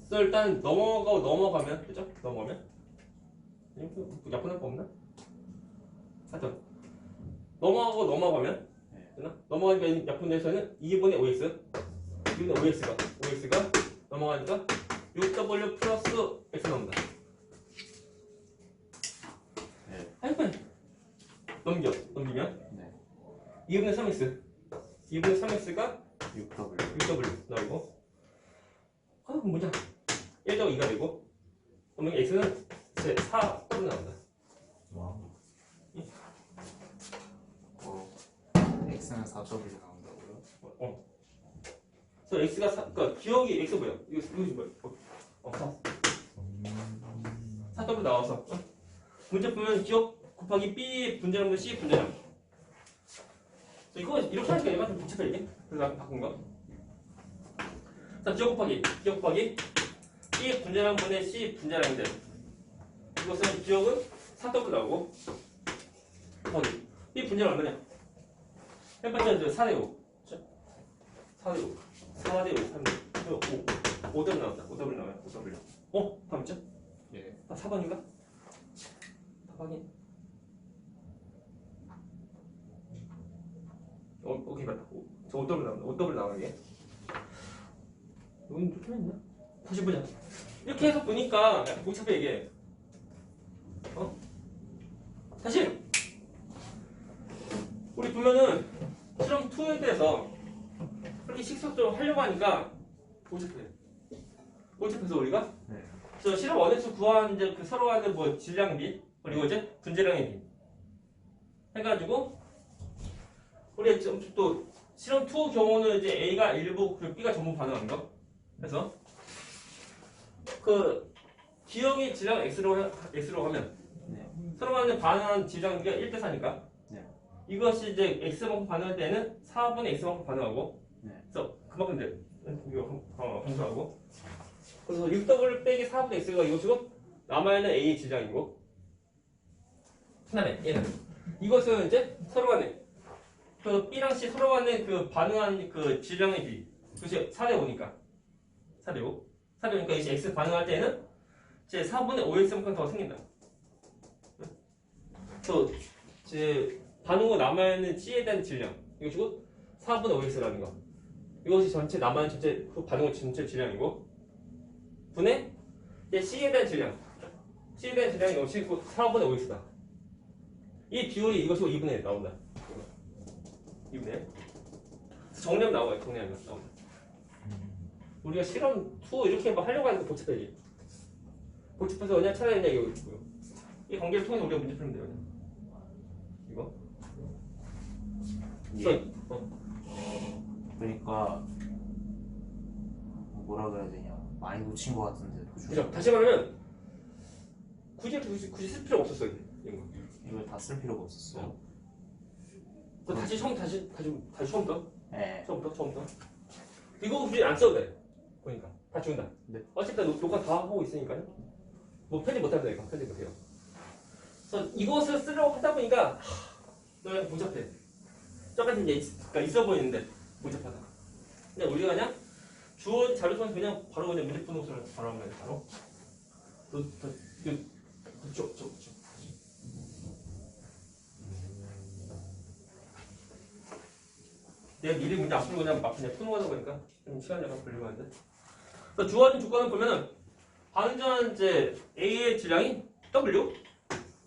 그래서 일단 넘어가면 그죠? 넘어가면 약분할 거 없나? 하여튼 넘어가면 네. 되나? 넘어가니까 약분에서는 2분의 5x가 넘어가니까 6w 플러스 x 나옵니다. 네. 하여튼 넘기면 네. 2분의 3x가 6W 6w 나오고 그럼 뭐냐 1더하기 2가 되고 그러면 x는 이제 4w 나온다. 와. x는 4W 나온다고요? 그래서 x가 그러니까 기억이 x 뭐야? 이거 뭐야? 4w 나와서 문제 보면 기억 곱하기 b 분자량분 c 분자량. 그래서 이거 이렇게 하니까 얘가 좀 복잡해 이게. 그래서 나 바꾼 거. 자 기억 곱하기 b 분자량분의 c 분자량인데 이것은 기억은 4w 나오고 거기 b 분자량 얼마냐? 첫 번째는 4대 5. 4대 5. 3대 5. 5w 나온다. 5w 나와요. 5w. 다음 있죠? 예. 4번인가? 4번이. 오케이 맞다. 저 5w 나온다. 5w 나와요 이게. 여기 이렇게 했나? 다시 보자. 이렇게 해서 보니까 약간 복잡해 이게. 다시. 우리 보면은 실험 2에 대해서 그렇게 식속적으로 하려고 하니까 복잡해서 우리가 네. 저 실험 1에서 구한 이제 그 서로 간의 뭐 질량 비 그리고 이제 분자량의 비 해가지고 우리 또 실험 2 경우는 이제 A가 일부 그리고 B가 전부 반응하는 거. 그래서 그 기억의 질량 X로 하면 네. 서로 간에 반응하는 질량비가 1대 4니까 네. 이것이 이제 X만큼 반응할 때는 4분의 X만큼 반응하고 네. 그래서 그만큼 이제 이거 함수하고 그래서 6W 빼기 4분의 X가 이것이고 남아있는 A의 질량이고 그다음에 얘는 이것은 이제 서로 간에 그 B랑 C 서로 간에 그 반응한 그 질량의 비 그것이 4대 5니까 4대 5니까 이제 X 반응할 때는 이제 4분의 5X만큼 더 생긴다. 그래서 이제 반응 후 남아있는 C에 대한 질량 이것이고 4분의 5X라는 거 이것이 전체 남아있는 전체 그 반응 후 전체 질량이고 분의 이제 C에 대한 질량이 이것이 4분의 5X다. 이 비율이 이것이고 2분의 1 나온다. 2분의 1 정리하면 나와요. 정리하면 나온다. 우리가 실험 2 이렇게 막 하려고 하니까 복잡해. 복잡해서 그냥 차라리 그냥 이거 있고요. 이 관계를 통해서 우리가 문제 풀면 돼요. 그냥. 이거. 예. 그러니까 뭐라 그래야 되냐 많이 놓친 것 같은데 그죠? 다시 말하면 굳이 쓸 필요가 없었어 이게. 이런 거. 이걸 다 쓸 필요가 없었어요. 다시 처음부터. 네. 처음부터. 이거 굳이 안 써도 돼. 보니까 다 지운다. 네. 어쨌든 녹화 다 하고 있으니까요. 뭐 편집 못 하면 되니까 편집 못해요. 그래서 이것을 쓰려고 하다 보니까 너무 복잡해. 똑같은 게 있어 보이는데 복잡하다. 근데 우리가 그냥 주어진 자료 통해서 그냥 바로 그냥 문제 푸는 것을 바로 하면 돼. 바로. 그쪽. 내가 미리 문제 안 풀고 그냥 막 그냥 푸는 거다 보니까 좀 시간이 약간 걸리고 하는데. 그래서 주어진 조건을 보면은 반전 이제 A의 질량이 W,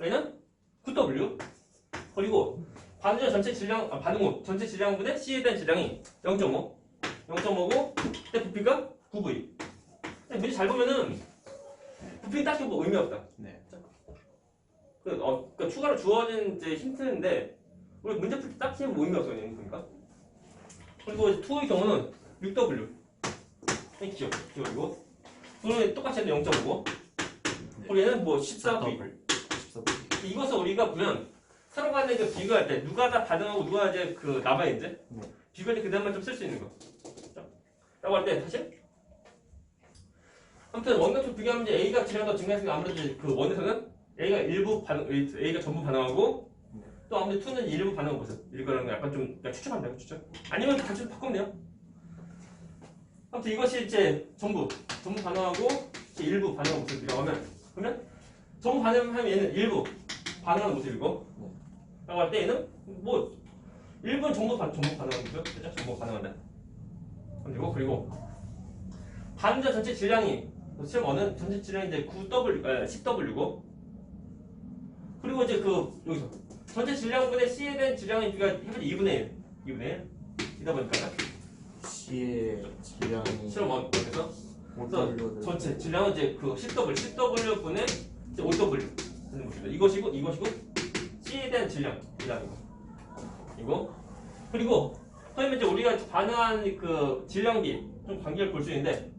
A는 9W, 그리고 반전 전체 질량 반응 후 전체 질량분의 C에 대한 질량이 0.5고, 근데 부피가 9V. 근데 문제 잘 보면은 부피는 딱히 뭐 의미 없다. 네. 그러니까 추가로 주어진 이제 힌트인데 우리 문제 풀 때 딱히 뭐 의미 없어요. 그러니까. 그리고 2의 경우는 6W. 기억이고. 그러면 똑같이 해도 0.5고. 그리고 얘는 뭐 14V. 이것을 우리가 보면 서로 간에 그 비교할 때 누가 다 반응하고 누가 이제 그 남아있는지 비교할 때 그다음만 좀 쓸 수 있는 거. 라고 할 때 사실 아무튼 원각형 비교하면 이제 A가 질량도 증가했으니까 아무래도 이제 그 원에서는 A가 전부 반응하고 또 아무래도 2는 일부 반응하고 있어. 이거는 약간 좀 그냥 추측한다, 추측. 아니면 같이 바꾸면 돼요. 아무튼 이것이 이제 전부 반응하고 이제 일부 반응하는 모습이라고 하면 그러면 전부 반응하면 얘는 일부 반응하는 모습이고 라고 할 때 얘는 뭐 일부는 전부 반응하는 거죠. 그죠? 전부 반응한다. 그리고 반자 전체 질량이 시험 어는 전체 질량이 이제 10W고 그리고 이제 그 여기서 전체 질량분의 C에 대한 질량의 비가 해보자 2분의 1 이다 보니까 C의 질량이 실험 원에서 W가 전체 질량은 이제 그 10W분의 이제 5W 되는 것입니다. 이것이고 C에 대한 질량이고 이거 그리고 그러면 이제 우리가 반응한 그 질량비 좀 관계를 볼 수 있는데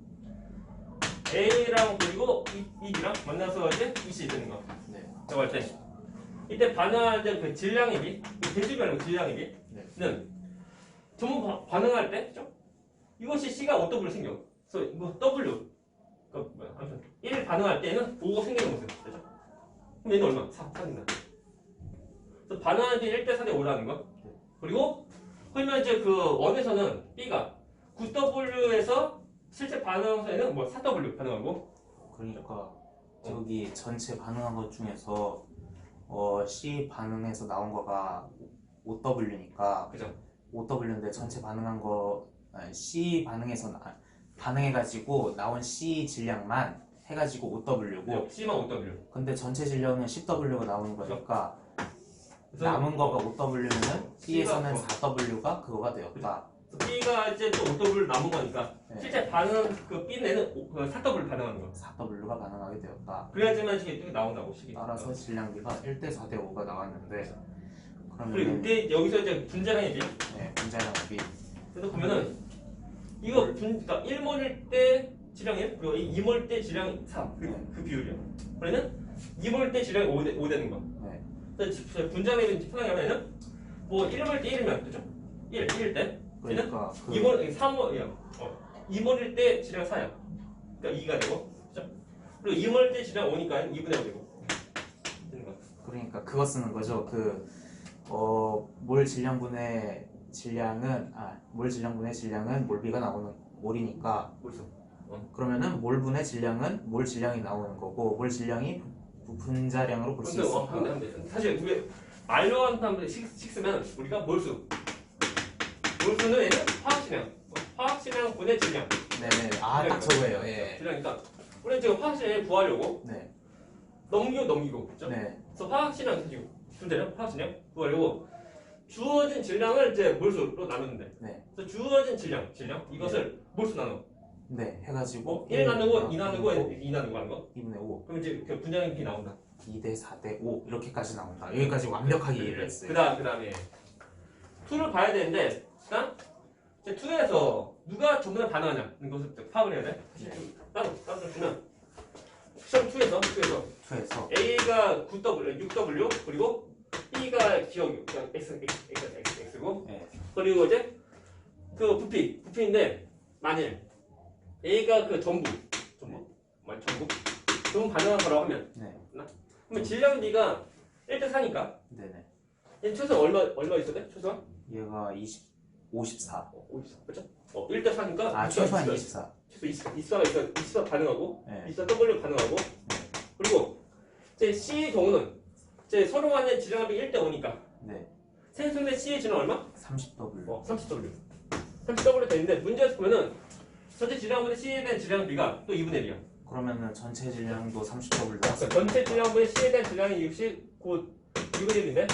A랑 그리고 B랑 만나서 이제 E씨 되는 거. 네. 라고 할 때 이때 반응할 때 그 질량의 비, 대수비 아니고 질량의 비는 전부 반응할 때, 그죠? 이것이 C가 5W 생겨. 그래서 이거 W, 그러니까 뭐야? 아무튼 1 반응할 때는 5가 생기는 거죠, 그죠? 그럼 얘는 얼마? 4입니다. 그래서 반응하는 게 1대 4대 5라는 거. 그리고 그러면 이제 그 원에서는 B가 9W에서 실제 반응에는 뭐 4W 반응하고. 그러니까 저기 전체 반응한 것 중에서 C 반응에서 나온 거가 5W니까 그죠? 5W인데 전체 반응한 거 C 반응에서 반응해가지고 나온 C 질량만 해가지고 5W고 C만 5W. 근데 전체 질량은 10W가 나오는 거니까 그래서 남은 거가 5W면은 B에서는 C가 4W가 그거가 되었다. B가 이제 또 5W 남은 거니까 네. 실제 반응 그 B내는 4W 반응하는 거. 4W가 반응하게 되었다. 그래야지만 식이 나온다고 식이. 따라서 질량비가 1대 4대 5가 나왔는데 그리고 그러면 이때 여기서 이제 분자량이지. 네, 분자량비 그래서 보면은 이거 그러니까 1몰일 때 질량 1 그리고 2몰 때 질량 3. 그 비율이야. 그러면 2몰 때 질량이 5 되는 거. 네. 그래서 분자량이 편하게 하면은 뭐 1몰 때 1이면 그죠? 1일 때. 그러니까 그 2몰 3몰이야. 2몰일 때 질량 4야. 그러니까 2가 되고. 그죠? 그리고 2몰 때 질량 5니까 2분의 5 되고. 되는 거. 그러니까 그거 쓰는 거죠. 몰 질량분의 질량은 몰 질량분의 질량은 몰비가 나오는 몰이니까 벌써. 그러면은 몰분의 질량은 몰 질량이 나오는 거고 몰 질량이 분자량으로 볼 수 근데 있으니까 근데 사실 우리 말로 한다면 식으면 우리가 몰수는 얘는 화학실량 분의 질량. 네네 딱 저거예요. 예. 질량이니까 우리 지금 화학실량 구하려고 네. 넘기고 그죠? 네. 그래서 화학실량 가지고 분자량 화학실량 구하려고 주어진 질량을 이제 몰수로 나누는데. 네. 그래서 주어진 질량 이것을 몰수 나눠. 네. 해가지고 1 나누고 2 나누고 2 나누고 하는 거. 2분의 5 그럼 이제 그 분자량이 B 나온다. 2대 4대 5 이렇게까지 나온다. 여기까지 완벽하게 이해를 했어요. 그다음에 2를 봐야 되는데 일단 이제 2에서 누가 전부 다 반응하냐는 것을 파악을 해야 돼. 따로 주면 시험 2에서 2에서 A가 9W, 6W 그리고 B가 기억이 X고 네. 그리고 이제 그 부피인데 만일 A가 그 전부 반응한 거라고 하면 네. 그러면 질량 B가 1대 4니까 네네. 얘 최소 얼마 있어야 돼? 최소한? 얘가 54. 54 그렇죠? 1대 4니까 최소한 24. 최소 24 반응하고 네. 24 W 반응하고 그리고 이제 C의 경우는 이제 서로 간의 질량합이 1대 5니까 네. 생성된 C의 질량 얼마? 30W. 30W 30W 되는데 문제에서 보면은 전체 질량분의 C에 대한 질량비가 또 2분의 1이야. 그러면은 전체 질량도 30W 나왔어요. 전체 질량분의 C에 대한 질량이 역시 곧 2분의 1인데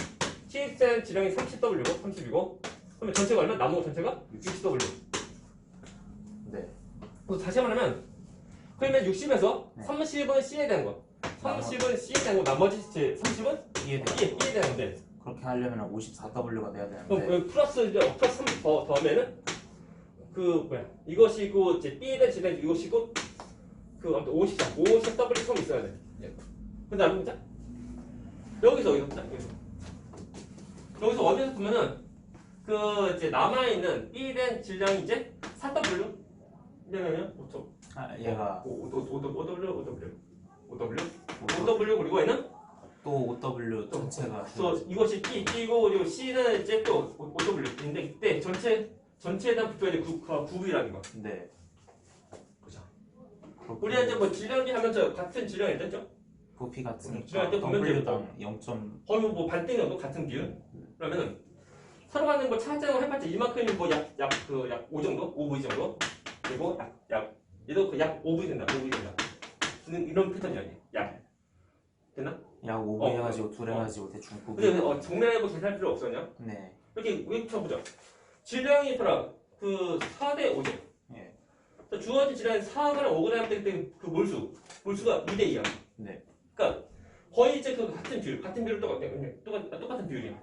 C에 대한 질량이 30W고 30이고 그러면 전체가 얼마? 나머지 전체가 60W. 네. 그래서 다시 말하면 그러면 60에서 네. 30은 C에 대한 거 30은 C에 대한 거 나머지 30은 B에 대한 B에 대한 건데 그렇게 하려면 54W가 돼야 그럼 되는데 플러스 3 더하면은 이것이고 이제 B에 대한 질량 이것이고 아무튼 50W 처음 있어야 돼. 근데 안 보자. 여기서 원에서 보면은 이제 남아 있는 B에 대한 질량이 이제 4W. 왜냐면 아, 얘가 OW 그리고 얘는 또 OW 전체가 그래서 이것이 B고 그리고 C는 이제 또 OW인데 이때 전체에다 붙어야 돼 구분이라는 거. 네. 그죠? 그렇고 우리가 이제 뭐 질량비 하면서 같은 질량이 됐죠? 부피 질량할 같으니까 때 보면 W당 0. 거의 뭐 반대녀도 같은 비율. 그러면은 서로 가는 거 차지하고 해봤자 이만큼이 뭐약 5 정도, 5V 정도. 그리고 얘도 그 약 5V 된다, 5V 된다. 이런 패턴이야 이게. 약 됐나? 약 5배 어, 해가지고 둘 해가지고 대충 9배. 근데 정리하고 계산할 필요 없었냐? 네. 이렇게 쳐보자. 질량이 봐라. 그 4대 5죠. 예. 주어진 질량이 4거나 5거나 할 때 그 몰수가 2대 2야. 네. 그러니까 거의 이제 그 같은 비율 똑같은 비율이야.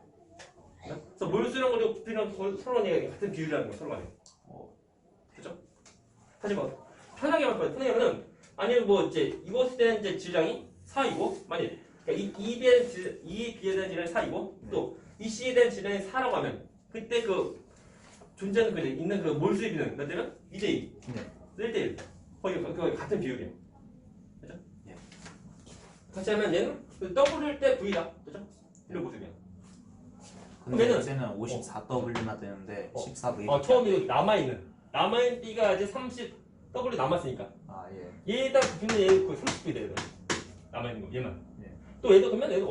그래서 몰수랑 그리고 부피랑 서로 간에 같은 비율이라는 거야, 서로 간에. 그죠? 하지만 편하게 하면은 아니면 뭐 이제 이것에 대한 이제 질량이 4이고 만약 그러니까 이 B에 대한 질량이 4이고 또 이 C에 대한 질량이 4라고 하면 그때 그 존재하는 그 있는 그 몰수의 비는 몇 대면 2대 2. 네. 1대 1. 거의 같은 비율이야. 그죠? 네. 다시 하면 얘는 그 W일 때 V다. 그죠? 이런 모습이야. 근데 얘는- 이제는 54W나 되는데 14V. 처음에 남아있는 B가 이제 30W 남았으니까 아 예. 얘에다 붙이면 얘는 거의 30V 돼야 돼. 남아있는 거 얘만. 네. 또 얘도 그러면 얘도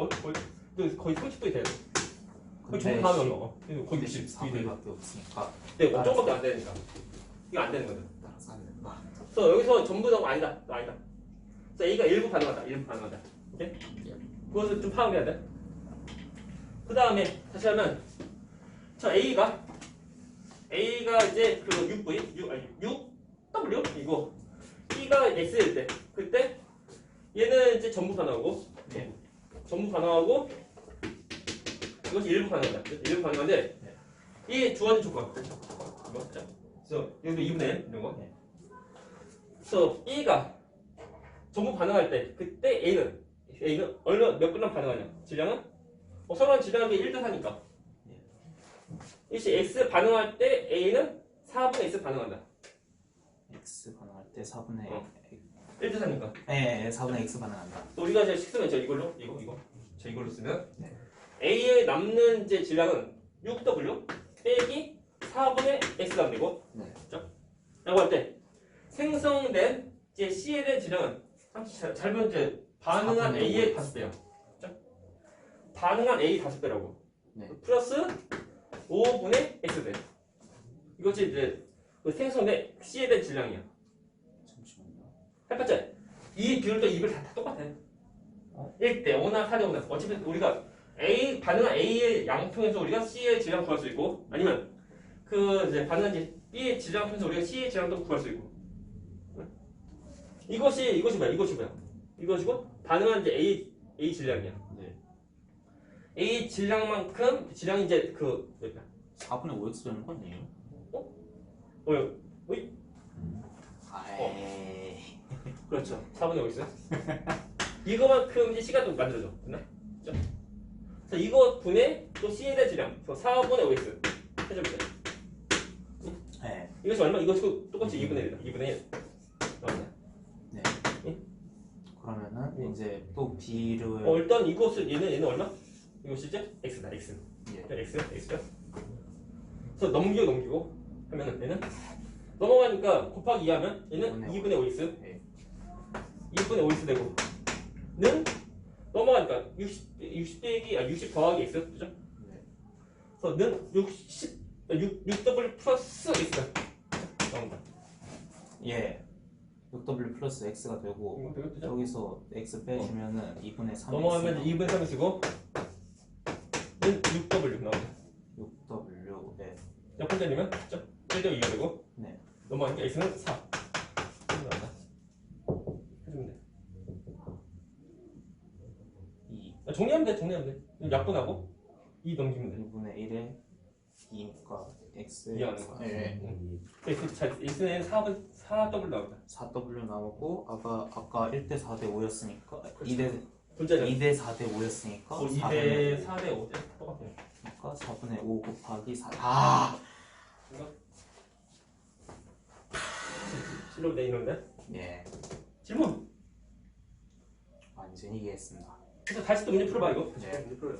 거의 30V 돼야 돼. 거의 근데 중 다음에 얼마? 거의 근데 60V 돼야 돼. 14V밖에 없으니까 네, 5점밖에 안 되니까. 이거 안 되는 거든. 따라서 안 된다. 그래서 여기서 전부 다 아니다. 아니다. 그래서 A가 일부 가능하다. 오케이? 그것을 좀 파악해야 돼. 그 다음에 다시 하면 자 A가 이제 그 6W 이거 B가 X일 때 그때 얘는 이제 전부 가능하고 네. 전부 가능하고 이것이 일부 가능하다. 일부 가능한데 이 주어진 조건 이거 자, 그래서 여기도 2분의 1 이런 거. 네. 그래서 B가 전부 가능할 때 그때 A는 얼마 몇 그램 가능하냐? 질량은 서로 질량이 1대 4니까. 이것이 X 반응할 때 A는 4분의 X 반응한다. X 반응할 때 4분의 1대 4니까. 예, 4분의 X 반응한다. 또 우리가 이제 식으면 이걸로 쓰면 네. A에 남는 이제 질량은 6W 빼기 4분의 X가 되고. 네. 라고 할 때 생성된 이제 C에 대한 질량은 잘 보면 이제 반응한 4분의 A의 5. 5배야. 반응한 A 5배라고. 네. 플러스 5분의 X배. 이것이 이제 그 생성된 C에 대한 질량이야. 잠시만요. 해봤자 이 비율도 이 비율 다 똑같아. 1대 5나 4대 5나 어차피 우리가 반응한 A의 양통에서 우리가 C의 질량 구할 수 있고 아니면 그 이제 반응한 B의 질량 통해서 우리가 C의 질량도 구할 수 있고. 이것이 뭐야? 이것이고 반응한 이제 A 질량이야. 네. A 질량만큼 질량이 이제 그 몇이야? 4분의 5X 되는 거 아니에요? 어이? 아이. 그렇죠. 4분의 5 있어요. 이거만큼 이제 C가 또 만들어져. 됐나? 그죠? 그래서 이거 분의 또 C에 대한 질량. 그래서 4분의 5x 해줘보세요. 네. 이것이 얼마? 이것이 똑같이 2분의 1이다. 2분의 1. 나왔네. 네. 예? 그러면은 이제 또 B를 일단 이것은 얘는 얼마? 이것이 이제 x다. x. 예. x죠. 그래서 넘기고 하면은 얘는 넘어가니까 곱하기 2 하면 얘는 2분의 5x. 네. 2분의 5x 되고 는 넘어가니까 60 더하기 x 그죠? 네. 그래서 는 6W 플러스 x가 나온다. 예. 6W 플러스 X가 되고 되겠죠? 여기서 X 빼주면은 2분의 3 넘어가면 이제 2분의 3을 쓰고 는 6W 나온다. 6W 네. 옆에 때리면 그죠? 1대 2가 되고 네. 넘어가니까 x는 4 나온다. 해주면 돼. 2 정리하면 돼. 약분하고 2 넘기면 돼. 2분의 1에 2니까 X 이해하는 거야. 네. x는 4W 나온다. 4W 나오고 아까 1대 4대 5였으니까 그렇죠. 2대 4대 5였으니까 2대 4대 5 똑같아요. 그러니까 4분의 5 곱하기 4. 아! 실로 돼 있는데? 예. 질문. 완전히 이해했습니다. 그래서 다시 또 문제 풀어봐 이거. 네. 문제 풀어요.